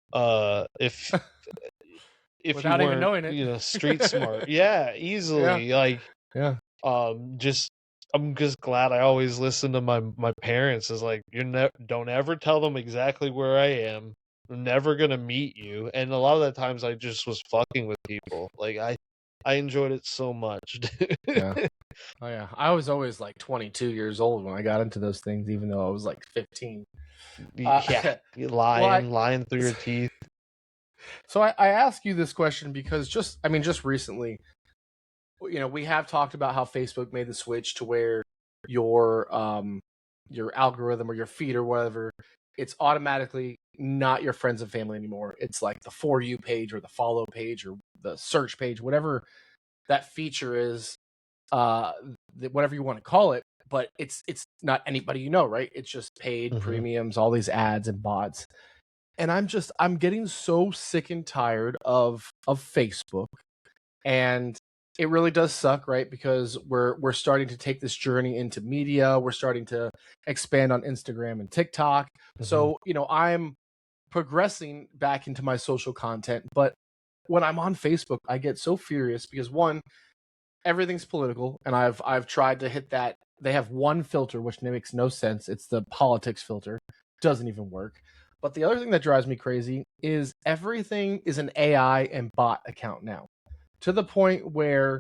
Speaker 3: if you
Speaker 1: Without even
Speaker 3: weren't,
Speaker 1: knowing it.
Speaker 3: street smart. Yeah,
Speaker 1: Yeah.
Speaker 3: easily. Like,
Speaker 1: Yeah.
Speaker 3: just I'm just glad I always listen to my parents. Is like, don't ever tell them exactly where I am. I'm never gonna meet you. And a lot of the times I just was fucking with people. Like, I enjoyed it so much.
Speaker 1: Yeah. Oh yeah. I was always like 22 years old when I got into those things, even though I was like 15.
Speaker 3: Yeah, you
Speaker 1: Well,
Speaker 3: lying through your teeth.
Speaker 1: so I ask you this question because just recently, we have talked about how Facebook made the switch to where your algorithm or your feed or whatever, it's automatically not your friends and family anymore. It's like the For You page or the follow page or the search page, whatever that feature is, uh, whatever you want to call it. But it's not anybody you know, right? It's just paid
Speaker 3: Mhm.
Speaker 1: premiums, all these ads and bots. And I'm getting so sick and tired of Facebook, and it really does suck, right? Because we're starting to take this journey into media. We're starting to expand on Instagram and TikTok.
Speaker 3: Mhm.
Speaker 1: So I'm progressing back into my social content, but when I'm on Facebook, I get so furious because one, everything's political, and I've tried to hit that. They have one filter which makes no sense. It's the politics filter. Doesn't even work. But the other thing that drives me crazy is everything is an AI and bot account now, to the point where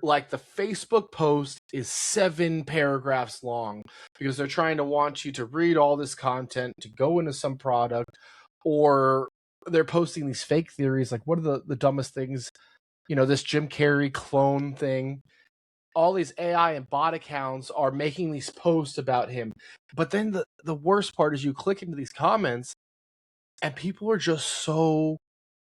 Speaker 1: like the Facebook post is 7 paragraphs long because they're trying to want you to read all this content to go into some product, or they're posting these fake theories. Like, what are the dumbest things? This Jim Carrey clone thing. All these AI and bot accounts are making these posts about him. But then the worst part is you click into these comments and people are just so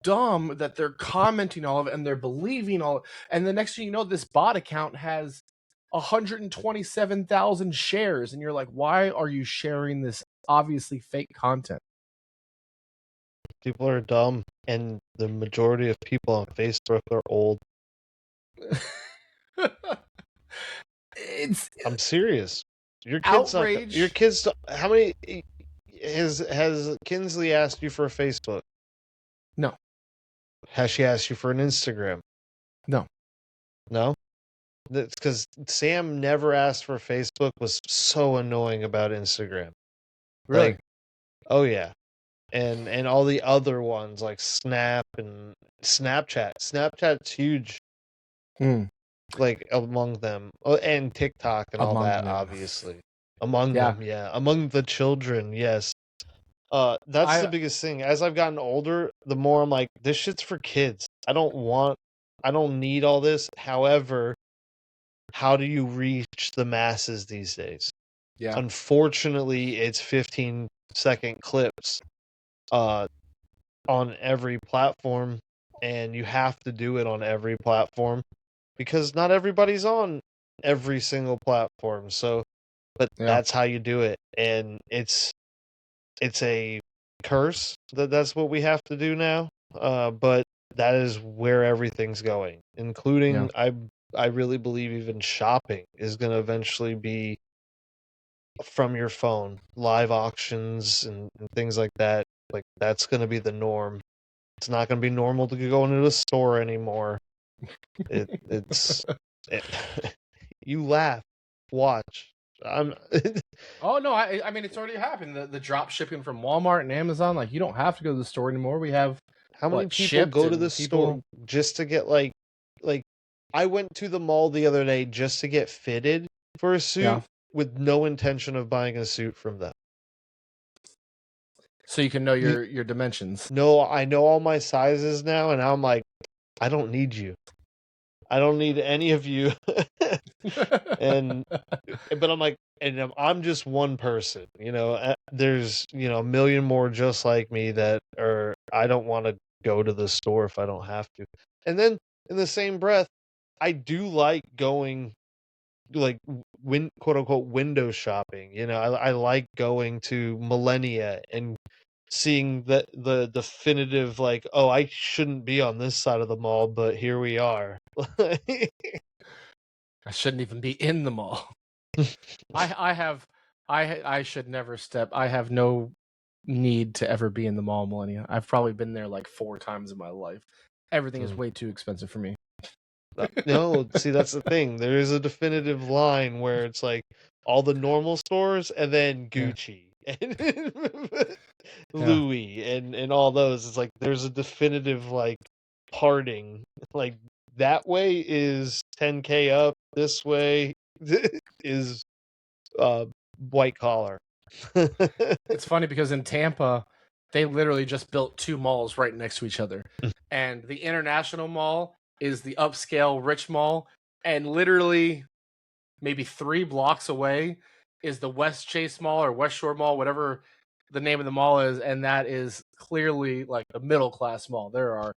Speaker 1: dumb that they're commenting all of it and they're believing all. And the next thing you know, this bot account has 127,000 shares, and you're like, why are you sharing this obviously fake content?
Speaker 3: People are dumb, and the majority of people on Facebook are old.
Speaker 1: It's
Speaker 3: I'm serious. Your kids not. Your
Speaker 1: outrage.
Speaker 3: kids. How many has Kinsley asked you for a Facebook?
Speaker 1: No,
Speaker 3: Has she asked you for an Instagram?
Speaker 1: no,
Speaker 3: No. That's because Sam never asked for Facebook. Was so annoying about Instagram.
Speaker 1: really.
Speaker 3: Like, oh yeah, and all the other ones like Snap and Snapchat. Snapchat's huge,
Speaker 1: Hmm.
Speaker 3: like among them. Oh, and TikTok and all
Speaker 1: Among
Speaker 3: that,
Speaker 1: them.
Speaker 3: obviously. Among
Speaker 1: Yeah.
Speaker 3: them, yeah. Among the children, yes. That's the
Speaker 1: I
Speaker 3: biggest thing. As I've gotten older, the more I'm like, this shit's for kids. I don't need all this. However, how do you reach the masses these days?
Speaker 1: Yeah.
Speaker 3: Unfortunately, it's 15-second clips uh on every platform, and you have to do it on every platform because not everybody's on every single platform. So, but
Speaker 1: Yeah.
Speaker 3: that's how you do it, and it's a curse that's what we have to do now. But that is where everything's going,
Speaker 1: Yeah.
Speaker 3: including I really believe even shopping is going to eventually be from your phone, live auctions and things like that. Like that's going to be the norm. It's not going to be normal to go into a store anymore. It's it, you laugh, watch. I'm
Speaker 1: Oh no, I mean it's already happened. The drop shipping from Walmart and Amazon, like you don't have to go to the store anymore. We have
Speaker 3: how many
Speaker 1: what
Speaker 3: people
Speaker 1: shipped,
Speaker 3: go to the
Speaker 1: and
Speaker 3: store
Speaker 1: people.
Speaker 3: just to get like I went to the mall the other day just to get fitted for a
Speaker 1: Yeah.
Speaker 3: suit with no intention of buying a suit from them.
Speaker 1: So you can know
Speaker 3: You
Speaker 1: your dimensions.
Speaker 3: know, I know all my sizes now, and I'm like, I don't need you. I don't need any of you. And but I'm like, and I'm just one person, you know. There's a million more just like me that are. I don't want to go to the store if I don't have to. And then in the same breath, I do like going like quote unquote window shopping. You know, I like going to Millennia and seeing the definitive like, oh, I shouldn't be on this side of the mall, but here we are.
Speaker 1: I shouldn't even be in the mall. I have I should never step. I have no need to ever be in the mall, Millennia. I've probably been there like 4 times in my life. Everything is
Speaker 3: Mm.
Speaker 1: way too expensive for me.
Speaker 3: No, see, that's the thing. There is a definitive line where it's like all the normal stores and then
Speaker 1: Yeah.
Speaker 3: Gucci and
Speaker 1: Yeah.
Speaker 3: Louis and all those. It's like there's a definitive like parting. Like that way is 10K up. This way is uh white collar.
Speaker 1: It's funny because in Tampa, they literally just built 2 malls right next to each other. And the International Mall is the upscale rich mall, and literally maybe 3 blocks away is the West Chase Mall or West Shore Mall, whatever the name of the mall is, and that is clearly like a middle class mall. There are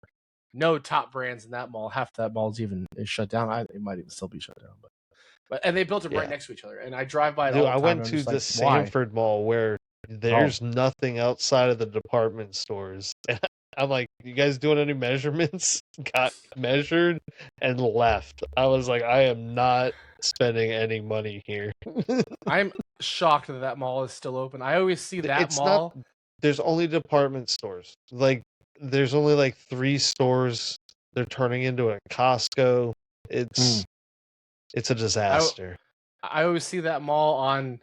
Speaker 1: no top brands in that mall. Half that mall is shut down. It might even still be shut down, but and they built them right
Speaker 3: Yeah.
Speaker 1: next to each other. And I drive by it
Speaker 3: Dude,
Speaker 1: all the
Speaker 3: I
Speaker 1: time.
Speaker 3: went
Speaker 1: And I'm
Speaker 3: to
Speaker 1: just
Speaker 3: the
Speaker 1: like, why?
Speaker 3: Sanford Mall where there's nothing outside of the department stores. And I'm like, you guys doing any measurements? Got measured and left. I was like, I am not spending any money here.
Speaker 1: I'm shocked that that mall is still open. I always see that
Speaker 3: It's not,
Speaker 1: mall.
Speaker 3: there's only department stores. Like, there's only like 3 stores. They're turning into a Costco.
Speaker 1: Hmm.
Speaker 3: It's a disaster.
Speaker 1: I always see that mall on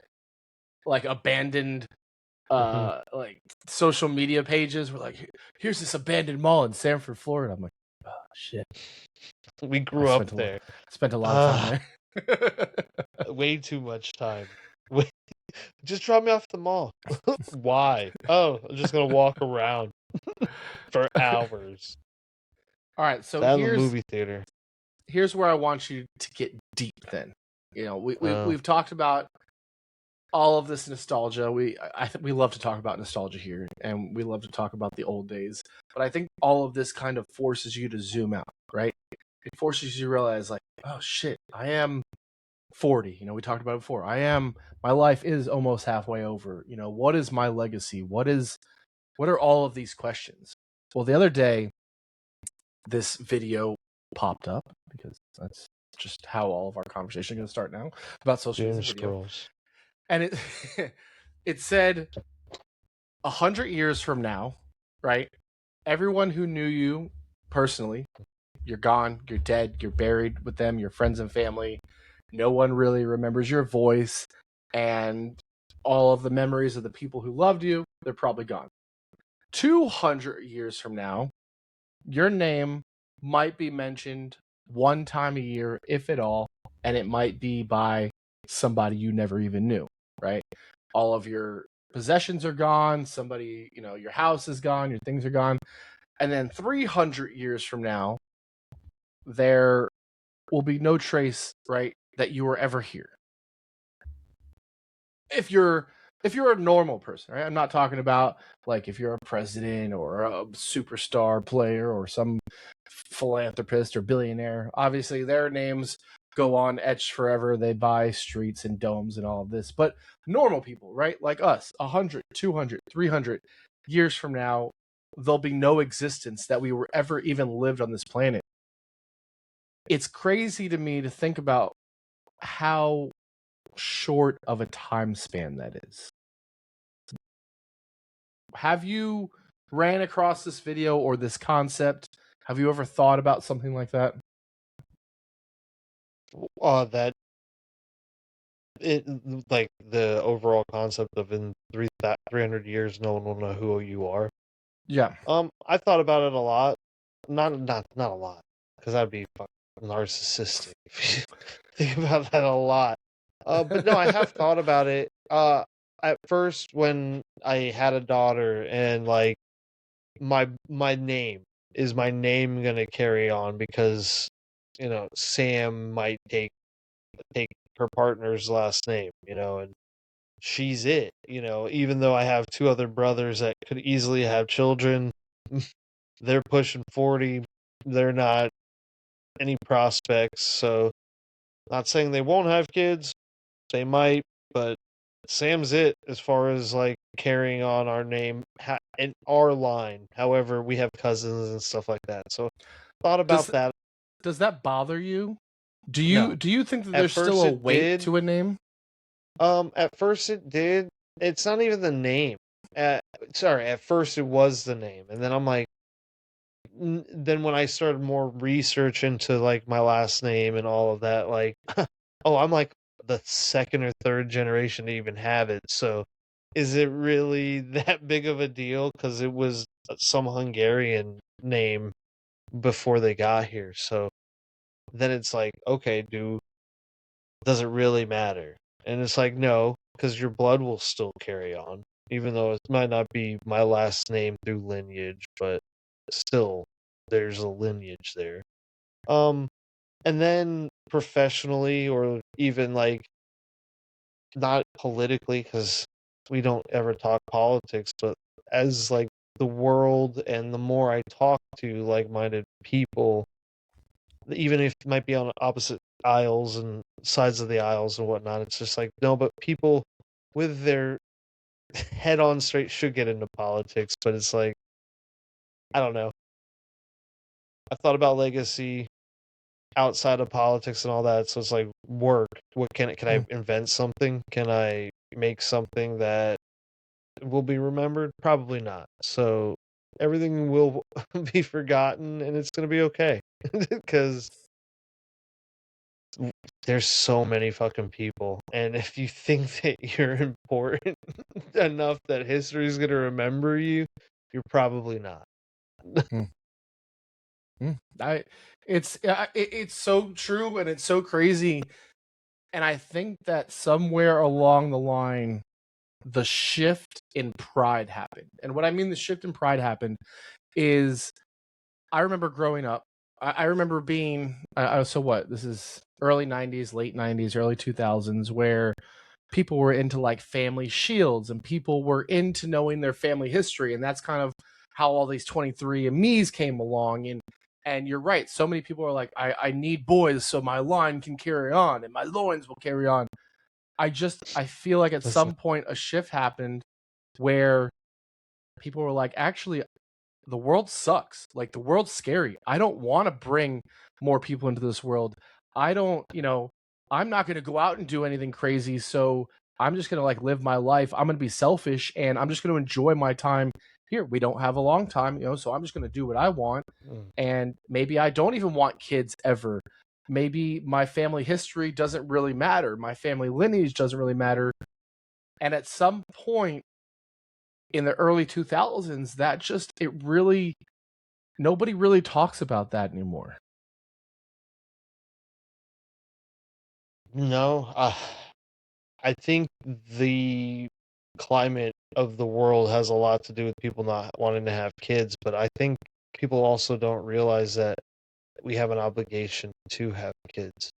Speaker 1: like abandoned like social media pages where like, here's this abandoned mall in Sanford, Florida. I'm like, oh shit.
Speaker 3: We
Speaker 1: I
Speaker 3: grew up there.
Speaker 1: spent a lot of time there.
Speaker 3: Way too much time. Just drop me off at the mall. Why? Oh, I'm just gonna walk around for hours.
Speaker 1: All right, so
Speaker 3: That in the movie theater.
Speaker 1: here's where I want you to get deep. Then, you know,
Speaker 3: Oh.
Speaker 1: we've talked about all of this nostalgia. We love to talk about nostalgia here, and we love to talk about the old days. But I think all of this kind of forces you to zoom out, right? It forces you to realize, like, oh shit, I am 40. You know, we talked about it before. My life is almost halfway over. You know, what is my legacy? What are all of these questions? Well, the other day, this video popped up because that's just how all of our conversation is going to start now about social
Speaker 3: Doom
Speaker 1: media video.
Speaker 3: Scrolls.
Speaker 1: And it said 100 years from now, right? Everyone who knew you personally, you're gone, you're dead, you're buried with them, your friends and family. No one really remembers your voice, and all of the memories of the people who loved you, they're probably gone. 200 years from now, your name might be mentioned one time a year, if at all, and it might be by somebody you never even knew, right? All of your possessions are gone, somebody, you know, your house is gone, your things are gone. And then 300 years from now, there will be no trace, right, that you were ever here. If you're a normal person, right? I'm not talking about like if you're a president or a superstar player or some philanthropist or billionaire. Obviously, their names go on etched forever. They buy streets and domes and all of this. But normal people, right? Like us, 100, 200, 300 years from now, there'll be no existence that we were ever even lived on this planet. It's crazy to me to think about how short of a time span that is. Have you ran across this video or this concept? Have you ever thought about something like that?
Speaker 3: That it like the overall concept of in 300 years, no one will know who you are.
Speaker 1: Yeah.
Speaker 3: I thought about it a lot. Not a lot, because that'd be fucking narcissistic. Think about that a lot. But no, I have thought about it. At first when I had a daughter and like my name is my name gonna carry on because you know Sam might take her partner's last name, you know, and she's it, you know, even though I have 2 other brothers that could easily have children, they're pushing 40, they're not any prospects, so not saying they won't have kids, they might, but Sam's it as far as like carrying on our name and our line. However, we have cousins and stuff like that. So thought about that.
Speaker 1: Does that bother you?
Speaker 3: No.
Speaker 1: Do you think that
Speaker 3: At
Speaker 1: there's still
Speaker 3: first
Speaker 1: a
Speaker 3: it
Speaker 1: weight
Speaker 3: did.
Speaker 1: to a name?
Speaker 3: At first it did. It's not even the name. Sorry, at first it was the name, and then I'm like, then when I started more research into like my last name and all of that, like, oh, I'm like the second or third generation to even have it. So, is it really that big of a deal? Because it was some Hungarian name before they got here. So then it's like, okay, does it really matter? And it's like, no, because your blood will still carry on, even though it might not be my last name through lineage, but still, there's a lineage there. And then professionally, or even like not politically, because we don't ever talk politics, but as like the world and the more I talk to like-minded people, even if it might be on opposite aisles and sides of the aisles and whatnot, it's just like, no, but people with their head on straight should get into politics, but it's like, I don't know. I've thought about legacy outside of politics and all that, so it's like work. What can I invent something? Can I make something that will be remembered? Probably not. So everything will be forgotten and it's going to be okay because there's so many fucking people, and if you think that you're important enough that history is going to remember you, you're probably not.
Speaker 1: It's so true and it's so crazy, and I think that somewhere along the line the shift in pride happened. And what I mean the shift in pride happened is I remember growing up. I remember being so what? This is early '90s, late '90s, early 2000s, where people were into like family shields and people were into knowing their family history, and that's kind of how all these 23andMe's came along. And you're right. So many people are like, I need boys so my line can carry on and my loins will carry on. I feel like at some point a shift happened where people were like, actually, the world sucks. Like the world's scary. I don't want to bring more people into this world. I don't, I'm not going to go out and do anything crazy. So I'm just going to like live my life. I'm going to be selfish and I'm just going to enjoy my time here. We don't have a long time, so I'm just going to do what I want. And maybe I don't even want kids ever. Maybe my family history doesn't really matter. My family lineage doesn't really matter. And at some point in the early 2000s, nobody really talks about that anymore.
Speaker 3: No, I think the climate of the world has a lot to do with people not wanting to have kids, but I think people also don't realize that we have an obligation to have kids.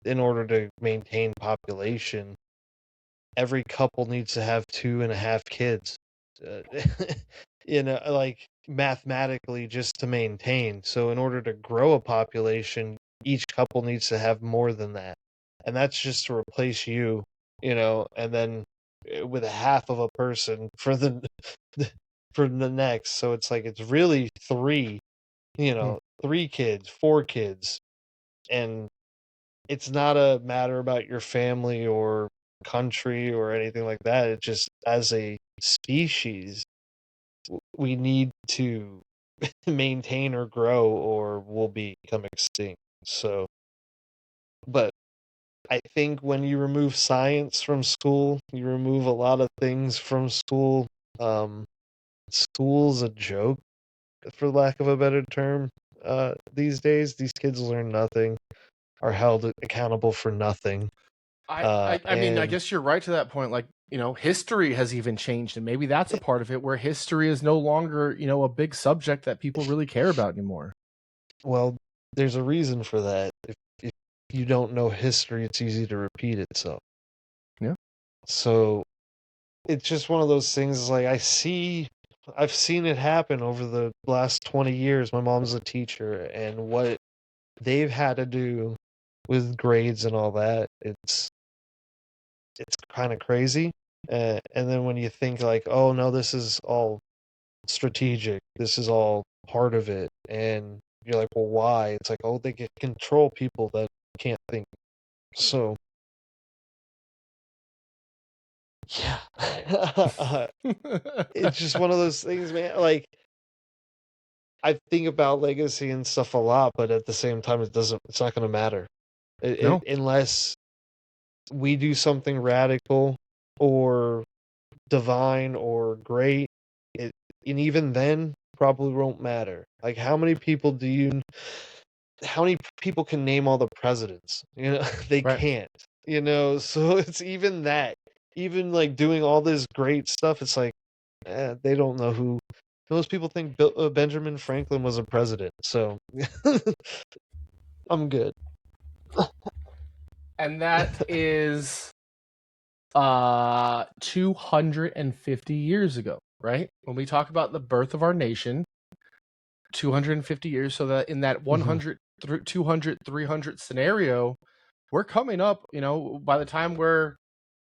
Speaker 3: In order to maintain population, every couple needs to have 2.5 kids. Like mathematically, just to maintain. So, in order to grow a population, each couple needs to have more than that, and that's just to replace you, and then with a half of a person for the for the next. So it's like it's really three, 3 kids, 4 kids, and it's not a matter about your family or country or anything like that. It just, as a species, we need to maintain or grow or we'll become extinct. So, but I think when you remove science from school, you remove a lot of things from school. School's a joke, for lack of a better term. These days, these kids learn nothing, are held accountable for nothing.
Speaker 1: I mean, I guess you're right to that point. Like, history has even changed, and maybe that's a part of it where history is no longer, a big subject that people really care about anymore.
Speaker 3: Well, there's a reason for that. If you don't know history, it's easy to repeat itself.
Speaker 1: Yeah.
Speaker 3: So it's just one of those things. Like I've seen it happen over the last 20 years. My mom's a teacher, and what they've had to do with grades and all that, it's kind of crazy. And then when you think like, oh no, this is all strategic, this is all part of it, and you're like, well, why? It's like, oh, they can control people that can't think. So yeah, it's just one of those things, man. Like I think about legacy and stuff a lot, but at the same time, it's not going to matter unless we do something radical or divine or great. And even then, probably won't matter. Like, how many people can name all the presidents? They
Speaker 1: Right.
Speaker 3: can't. You know, so it's even that. Even like doing all this great stuff, it's like they don't know who. Most people think Benjamin Franklin was a president, so I'm good.
Speaker 1: And that is 250 years ago, right? When we talk about the birth of our nation, 250 years, so that in that 100 200 300 scenario, we're coming up, you know, by the time we're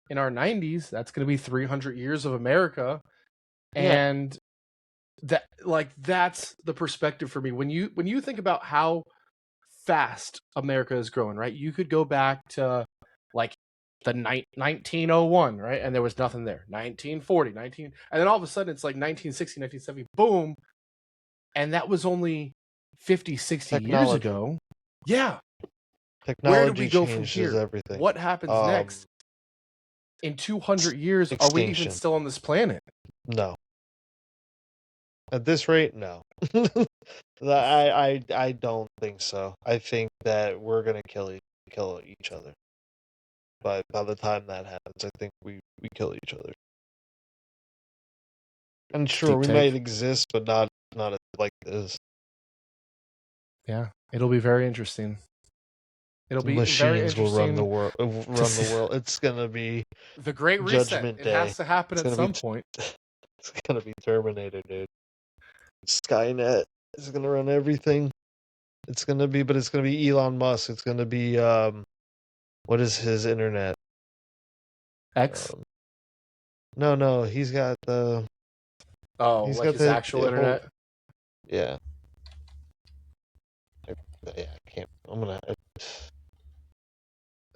Speaker 1: in our 90s, that's going to be 300 years of America.
Speaker 3: Yeah.
Speaker 1: And that's the perspective for me when you think about how fast America is growing, right? You could go back to like the 1901, right? And there was nothing there. 1940, and then all of a sudden it's like 1960, 1970, boom. And that was only 50, 60 years
Speaker 3: Technology.
Speaker 1: ago. Yeah. Where do we
Speaker 3: Technology
Speaker 1: go from
Speaker 3: changes
Speaker 1: here?
Speaker 3: everything.
Speaker 1: What happens next? In 200 years, are we even
Speaker 3: Extinction.
Speaker 1: still on this planet?
Speaker 3: No. At this rate, no. I don't think so. I think that we're gonna kill each other. But by the time that happens, I think we kill each other. And sure,
Speaker 1: Deep
Speaker 3: we
Speaker 1: take.
Speaker 3: might exist, but not like this.
Speaker 1: Yeah, it'll be very interesting. It'll be very
Speaker 3: Machines will run
Speaker 1: interesting.
Speaker 3: the world. Run the world. It's gonna be
Speaker 1: The Great Reset.
Speaker 3: Judgment
Speaker 1: It
Speaker 3: Day.
Speaker 1: has to happen
Speaker 3: It's
Speaker 1: at
Speaker 3: gonna
Speaker 1: some
Speaker 3: be
Speaker 1: point.
Speaker 3: It's gonna be Terminator, dude. Skynet is gonna run everything. It's gonna be, but it's gonna be Elon Musk. It's gonna be what is his internet?
Speaker 1: X.
Speaker 3: No, he's got the.
Speaker 1: Oh,
Speaker 3: He's
Speaker 1: like
Speaker 3: got
Speaker 1: his
Speaker 3: the
Speaker 1: actual
Speaker 3: whole-
Speaker 1: internet.
Speaker 3: Yeah. Yeah, I can't. I'm gonna.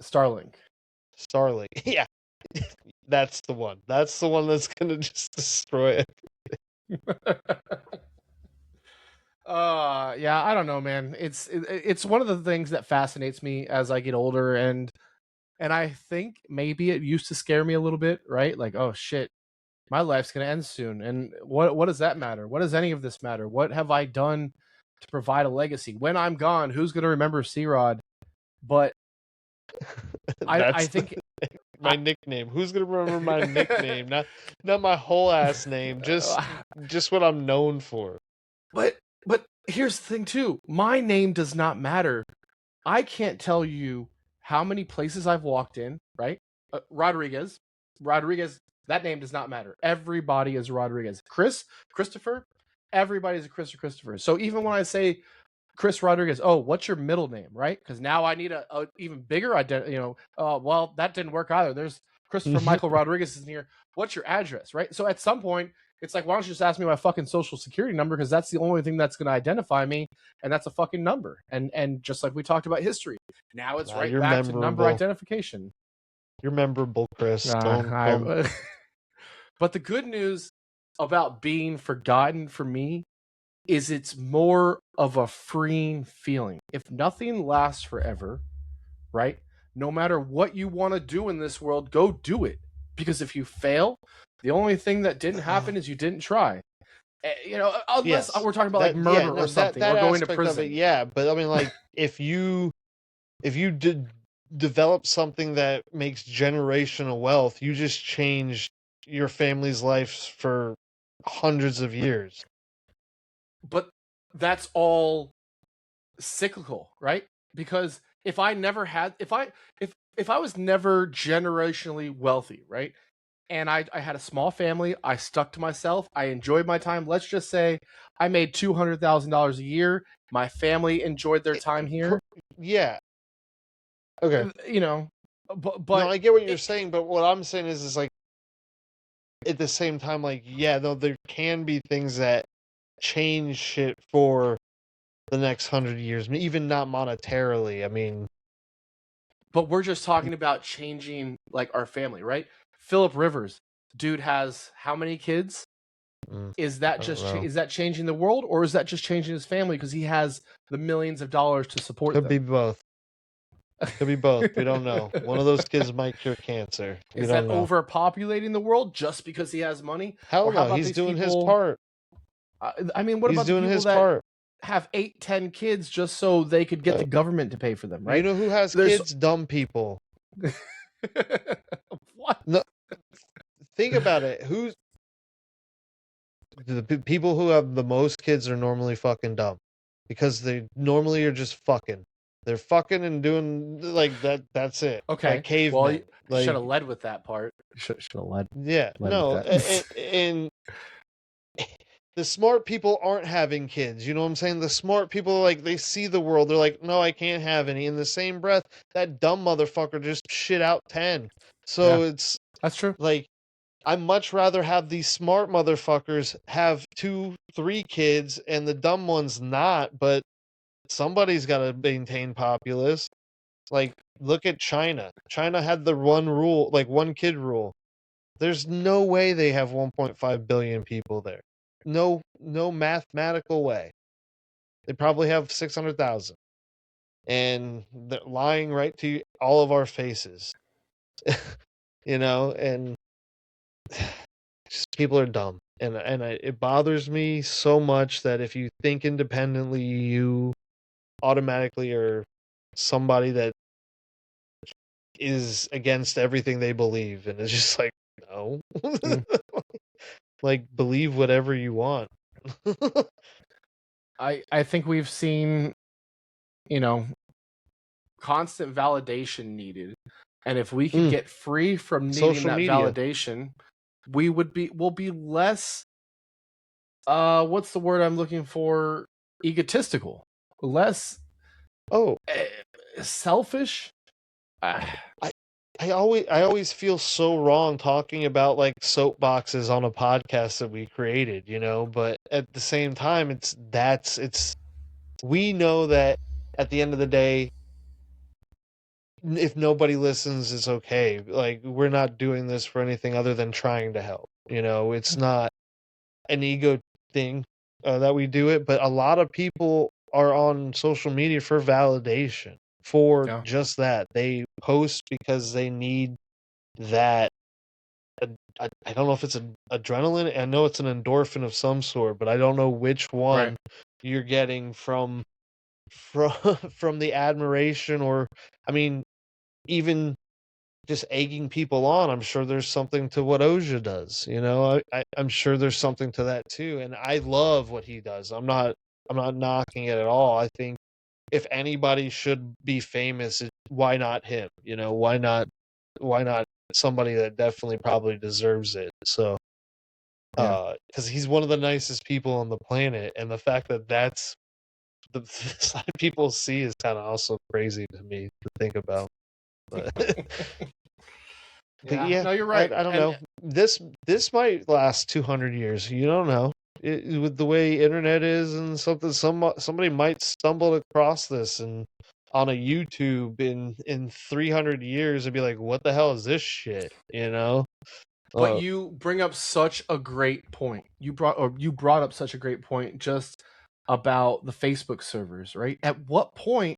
Speaker 1: Starlink.
Speaker 3: Starlink. Yeah. That's the one. That's the one that's gonna just destroy it.
Speaker 1: Yeah, I don't know, man. It's one of the things that fascinates me as I get older, and I think maybe it used to scare me a little bit, right? Like, oh shit, my life's gonna end soon, and what does that matter? What does any of this matter? What have I done to provide a legacy? When I'm gone, who's gonna remember C-Rod? But I think
Speaker 3: my nickname. Who's gonna remember my nickname? Not my whole ass name. Just what I'm known for.
Speaker 1: But here's the thing too. My name does not matter. I can't tell you how many places I've walked in, right? Rodriguez, that name does not matter. Everybody is Rodriguez. Christopher, everybody's a Chris or Christopher. So even when I say Chris Rodriguez, oh, what's your middle name, right? Because now I need a even bigger identity. You know, well, that didn't work either. There's Christopher Michael Rodriguez is in here. What's your address, right? So at some point, it's like, why don't you just ask me my fucking social security number? Because that's the only thing that's going to identify me, and that's a fucking number. And just like we talked about history, now it's right back to number identification.
Speaker 3: You're memorable, Chris. Don't.
Speaker 1: But the good news about being forgotten for me is it's more of a freeing feeling. If nothing lasts forever, right? No matter what you want to do in this world, go do it. Because if you fail, the only thing that didn't happen is you didn't try. You know, unless we're talking about like murder or something, or going to prison.
Speaker 3: Yeah, but I mean, like, if you develop something that makes generational wealth, you just change your family's life for hundreds of years.
Speaker 1: But that's all cyclical, right? Because if I never had, if I was never generationally wealthy, right? And I had a small family, I stuck to myself, I enjoyed my time. Let's just say I made $200,000 a year. My family enjoyed their time here.
Speaker 3: Yeah. Okay.
Speaker 1: You know, but
Speaker 3: no, I get what you're saying, but what I'm saying is like, at the same time, like, yeah, though there can be things that change shit for the next 100 years, even not monetarily. I mean,
Speaker 1: but we're just talking about changing like our family, right? Philip Rivers, dude, has how many kids? Is that is that changing the world, or is that just changing his family because he has the millions of dollars to support them?
Speaker 3: Could be both. Could be both. We don't know. One of those kids might cure cancer.
Speaker 1: Is that overpopulating the world just because he has money?
Speaker 3: Hell no, he's doing his part.
Speaker 1: I mean, what about the people that have 8-10 kids just so they could get the government to pay for them, right?
Speaker 3: You know who has kids? Dumb people.
Speaker 1: What?
Speaker 3: No, think about it. Who's the people who have the most kids are normally fucking dumb because they normally are just fucking. They're fucking and doing like that. That's it.
Speaker 1: Okay.
Speaker 3: Like
Speaker 1: Well, you
Speaker 3: cavemen.
Speaker 1: should
Speaker 3: Like
Speaker 1: have led with that part. Should have
Speaker 3: yeah,
Speaker 1: led with
Speaker 3: no,
Speaker 1: that.
Speaker 3: and the smart people aren't having kids. You know what I'm saying? The smart people, like, they see the world. They're like, no, I can't have any. In the same breath, that dumb motherfucker just shit out 10.
Speaker 1: Yeah,
Speaker 3: So it's
Speaker 1: that's true.
Speaker 3: like, I'd much rather have these smart motherfuckers have 2, 3 kids and the dumb ones not, but somebody's got to maintain populace. Like, look at China. China had the one rule, like, one kid rule. There's no way they have 1.5 billion people there. No mathematical way. They probably have 600,000. And they're lying right to all of our faces. You know, and just people are dumb. It bothers me so much that if you think independently, you automatically are somebody that is against everything they believe, and it's just like, no.
Speaker 1: Mm.
Speaker 3: Like, believe whatever you want.
Speaker 1: I think we've seen, you know, constant validation needed, and if we could get free from needing
Speaker 3: Social
Speaker 1: that
Speaker 3: media.
Speaker 1: validation, we'll be less. What's the word I'm looking for? Egotistical, less
Speaker 3: Oh,
Speaker 1: selfish.
Speaker 3: I always feel so wrong talking about like soapboxes on a podcast that we created, you know, but at the same time it's we know that at the end of the day if nobody listens it's okay. Like, we're not doing this for anything other than trying to help. You know, it's not an ego thing that we do it, but a lot of people are on social media for validation, for
Speaker 1: Yeah.
Speaker 3: just that. They post because they need that. I don't know if it's an adrenaline. I know it's an endorphin of some sort, but I don't know which one
Speaker 1: Right.
Speaker 3: you're getting from from the admiration, or I mean, even just egging people on. I'm sure there's something to what Oja does. You know, I'm sure there's something to that too. And I love what he does. I'm not knocking it at all. I think if anybody should be famous, why not him? You know, why not somebody that definitely probably deserves it? So,
Speaker 1: Yeah.
Speaker 3: because he's one of the nicest people on the planet, and the fact that that's the side people see is kind of also crazy to me to think about. But But
Speaker 1: Yeah.
Speaker 3: yeah,
Speaker 1: No, you're
Speaker 3: I
Speaker 1: right.
Speaker 3: don't
Speaker 1: And
Speaker 3: know. This might last 200 years. You don't know. With the way internet is and somebody might stumble across this and on a YouTube in 300 years and be like, "What the hell is this shit?" You know?
Speaker 1: but
Speaker 3: Uh,
Speaker 1: you bring up such a great point. You brought up such a great point just about the Facebook servers, right? At what point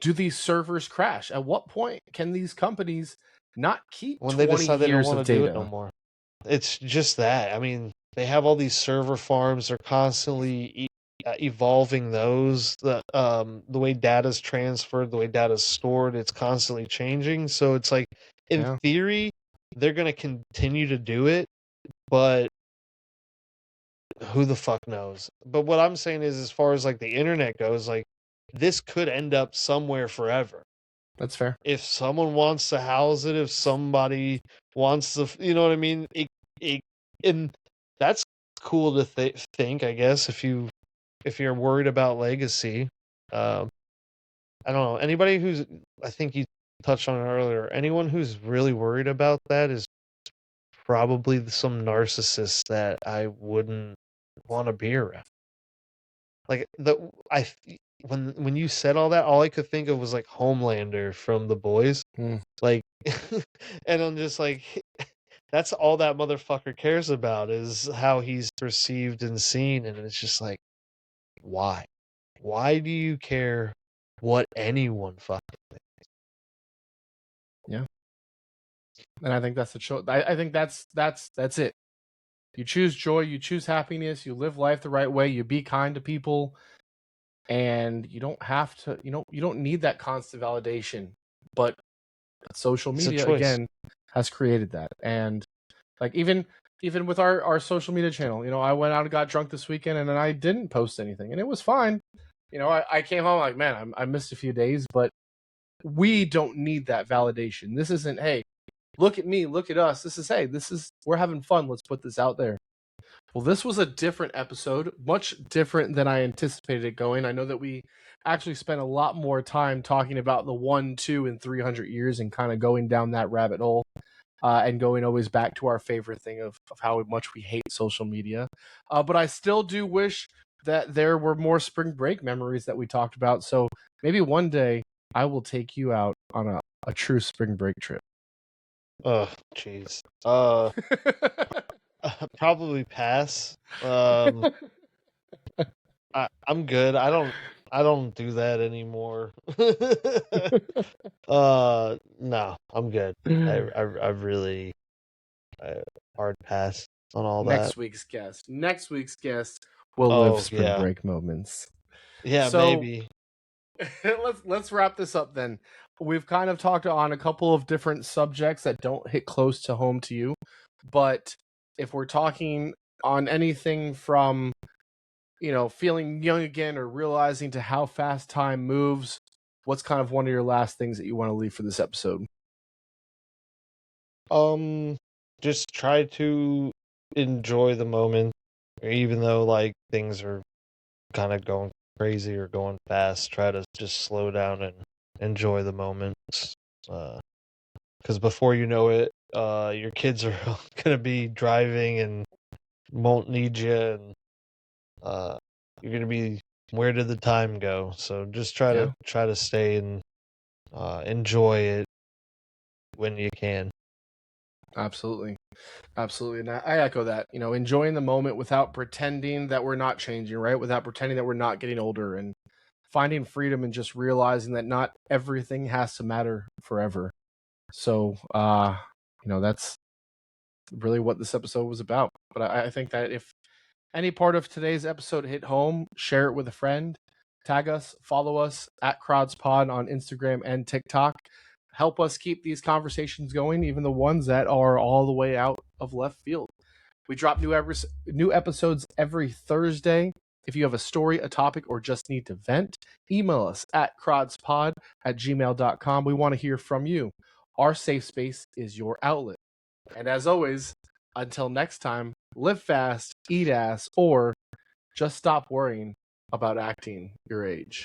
Speaker 1: do these servers crash? At what point can these companies not keep
Speaker 3: when they
Speaker 1: 20
Speaker 3: decide they don't
Speaker 1: years
Speaker 3: want
Speaker 1: of
Speaker 3: to do it no
Speaker 1: data?
Speaker 3: more. It's just that. I mean, they have all these server farms. They're constantly evolving those. The way data's transferred, the way data's stored, it's constantly changing. So it's like, in
Speaker 1: Yeah.
Speaker 3: theory, they're gonna continue to do it, but who the fuck knows? But what I'm saying is, as far as like the internet goes, like, this could end up somewhere forever.
Speaker 1: That's fair.
Speaker 3: If someone wants to house it, if somebody wants to, you know what I mean? It and that's cool to think, I guess, if you're worried about legacy. Um, I don't know. Anybody who's, I think you touched on it earlier. Anyone who's really worried about that is probably some narcissist that I wouldn't want to be around. Like, when you said all that, all I could think of was like Homelander from The Boys.
Speaker 1: Mm.
Speaker 3: Like, and I'm just like, that's all that motherfucker cares about is how he's perceived and seen, and it's just like, why? Why do you care what anyone fucking thinks?
Speaker 1: Yeah. And I think that's the choice. I think that's it. You choose joy, you choose happiness, you live life the right way, you be kind to people, and you don't have to, you don't need that constant validation. But But social
Speaker 3: It's a
Speaker 1: media
Speaker 3: choice.
Speaker 1: again has created that. And like even with our social media channel, I went out and got drunk this weekend and then I didn't post anything and it was fine. I came home like, man, I missed a few days, but we don't need that validation. This isn't, hey, look at me, look at us. This is, hey, we're having fun. Let's put this out there. Well, this was a different episode, much different than I anticipated it going. I know that we actually spent a lot more time talking about the 1, 2, and 300 years and kind of going down that rabbit hole and going always back to our favorite thing of how much we hate social media. But I still do wish that there were more spring break memories that we talked about. So maybe one day I will take you out on a true spring break trip.
Speaker 3: Oh, jeez. Probably pass. I'm good. I don't do that anymore. No, I'm good. I really hard pass on all that.
Speaker 1: Next week's guest will live
Speaker 3: Oh
Speaker 1: spring
Speaker 3: yeah,
Speaker 1: break moments.
Speaker 3: yeah,
Speaker 1: So
Speaker 3: maybe.
Speaker 1: let's wrap this up then. We've kind of talked on a couple of different subjects that don't hit close to home to you, but if we're talking on anything from feeling young again or realizing to how fast time moves, what's kind of one of your last things that you want to leave for this episode?
Speaker 3: Just try to enjoy the moment, even though like things are kind of going crazy or going fast. Try to just slow down and enjoy the moments. Because before you know it, your kids are gonna be driving and won't need you, and you're gonna be where did the time go? So just
Speaker 1: Yeah,
Speaker 3: try to stay and enjoy it when you can.
Speaker 1: absolutely. Absolutely. And I echo that, enjoying the moment without pretending that we're not changing, right? Without pretending that we're not getting older and finding freedom and just realizing that not everything has to matter forever. So, that's really what this episode was about. But I think that if any part of today's episode hit home, share it with a friend, tag us, follow us at CrodsPod on Instagram and TikTok. Help us keep these conversations going, even the ones that are all the way out of left field. We drop new episodes every Thursday. If you have a story, a topic, or just need to vent, email us at crodspod@gmail.com. We want to hear from you. Our safe space is your outlet. And as always, until next time, live fast, eat ass, or just stop worrying about acting your age.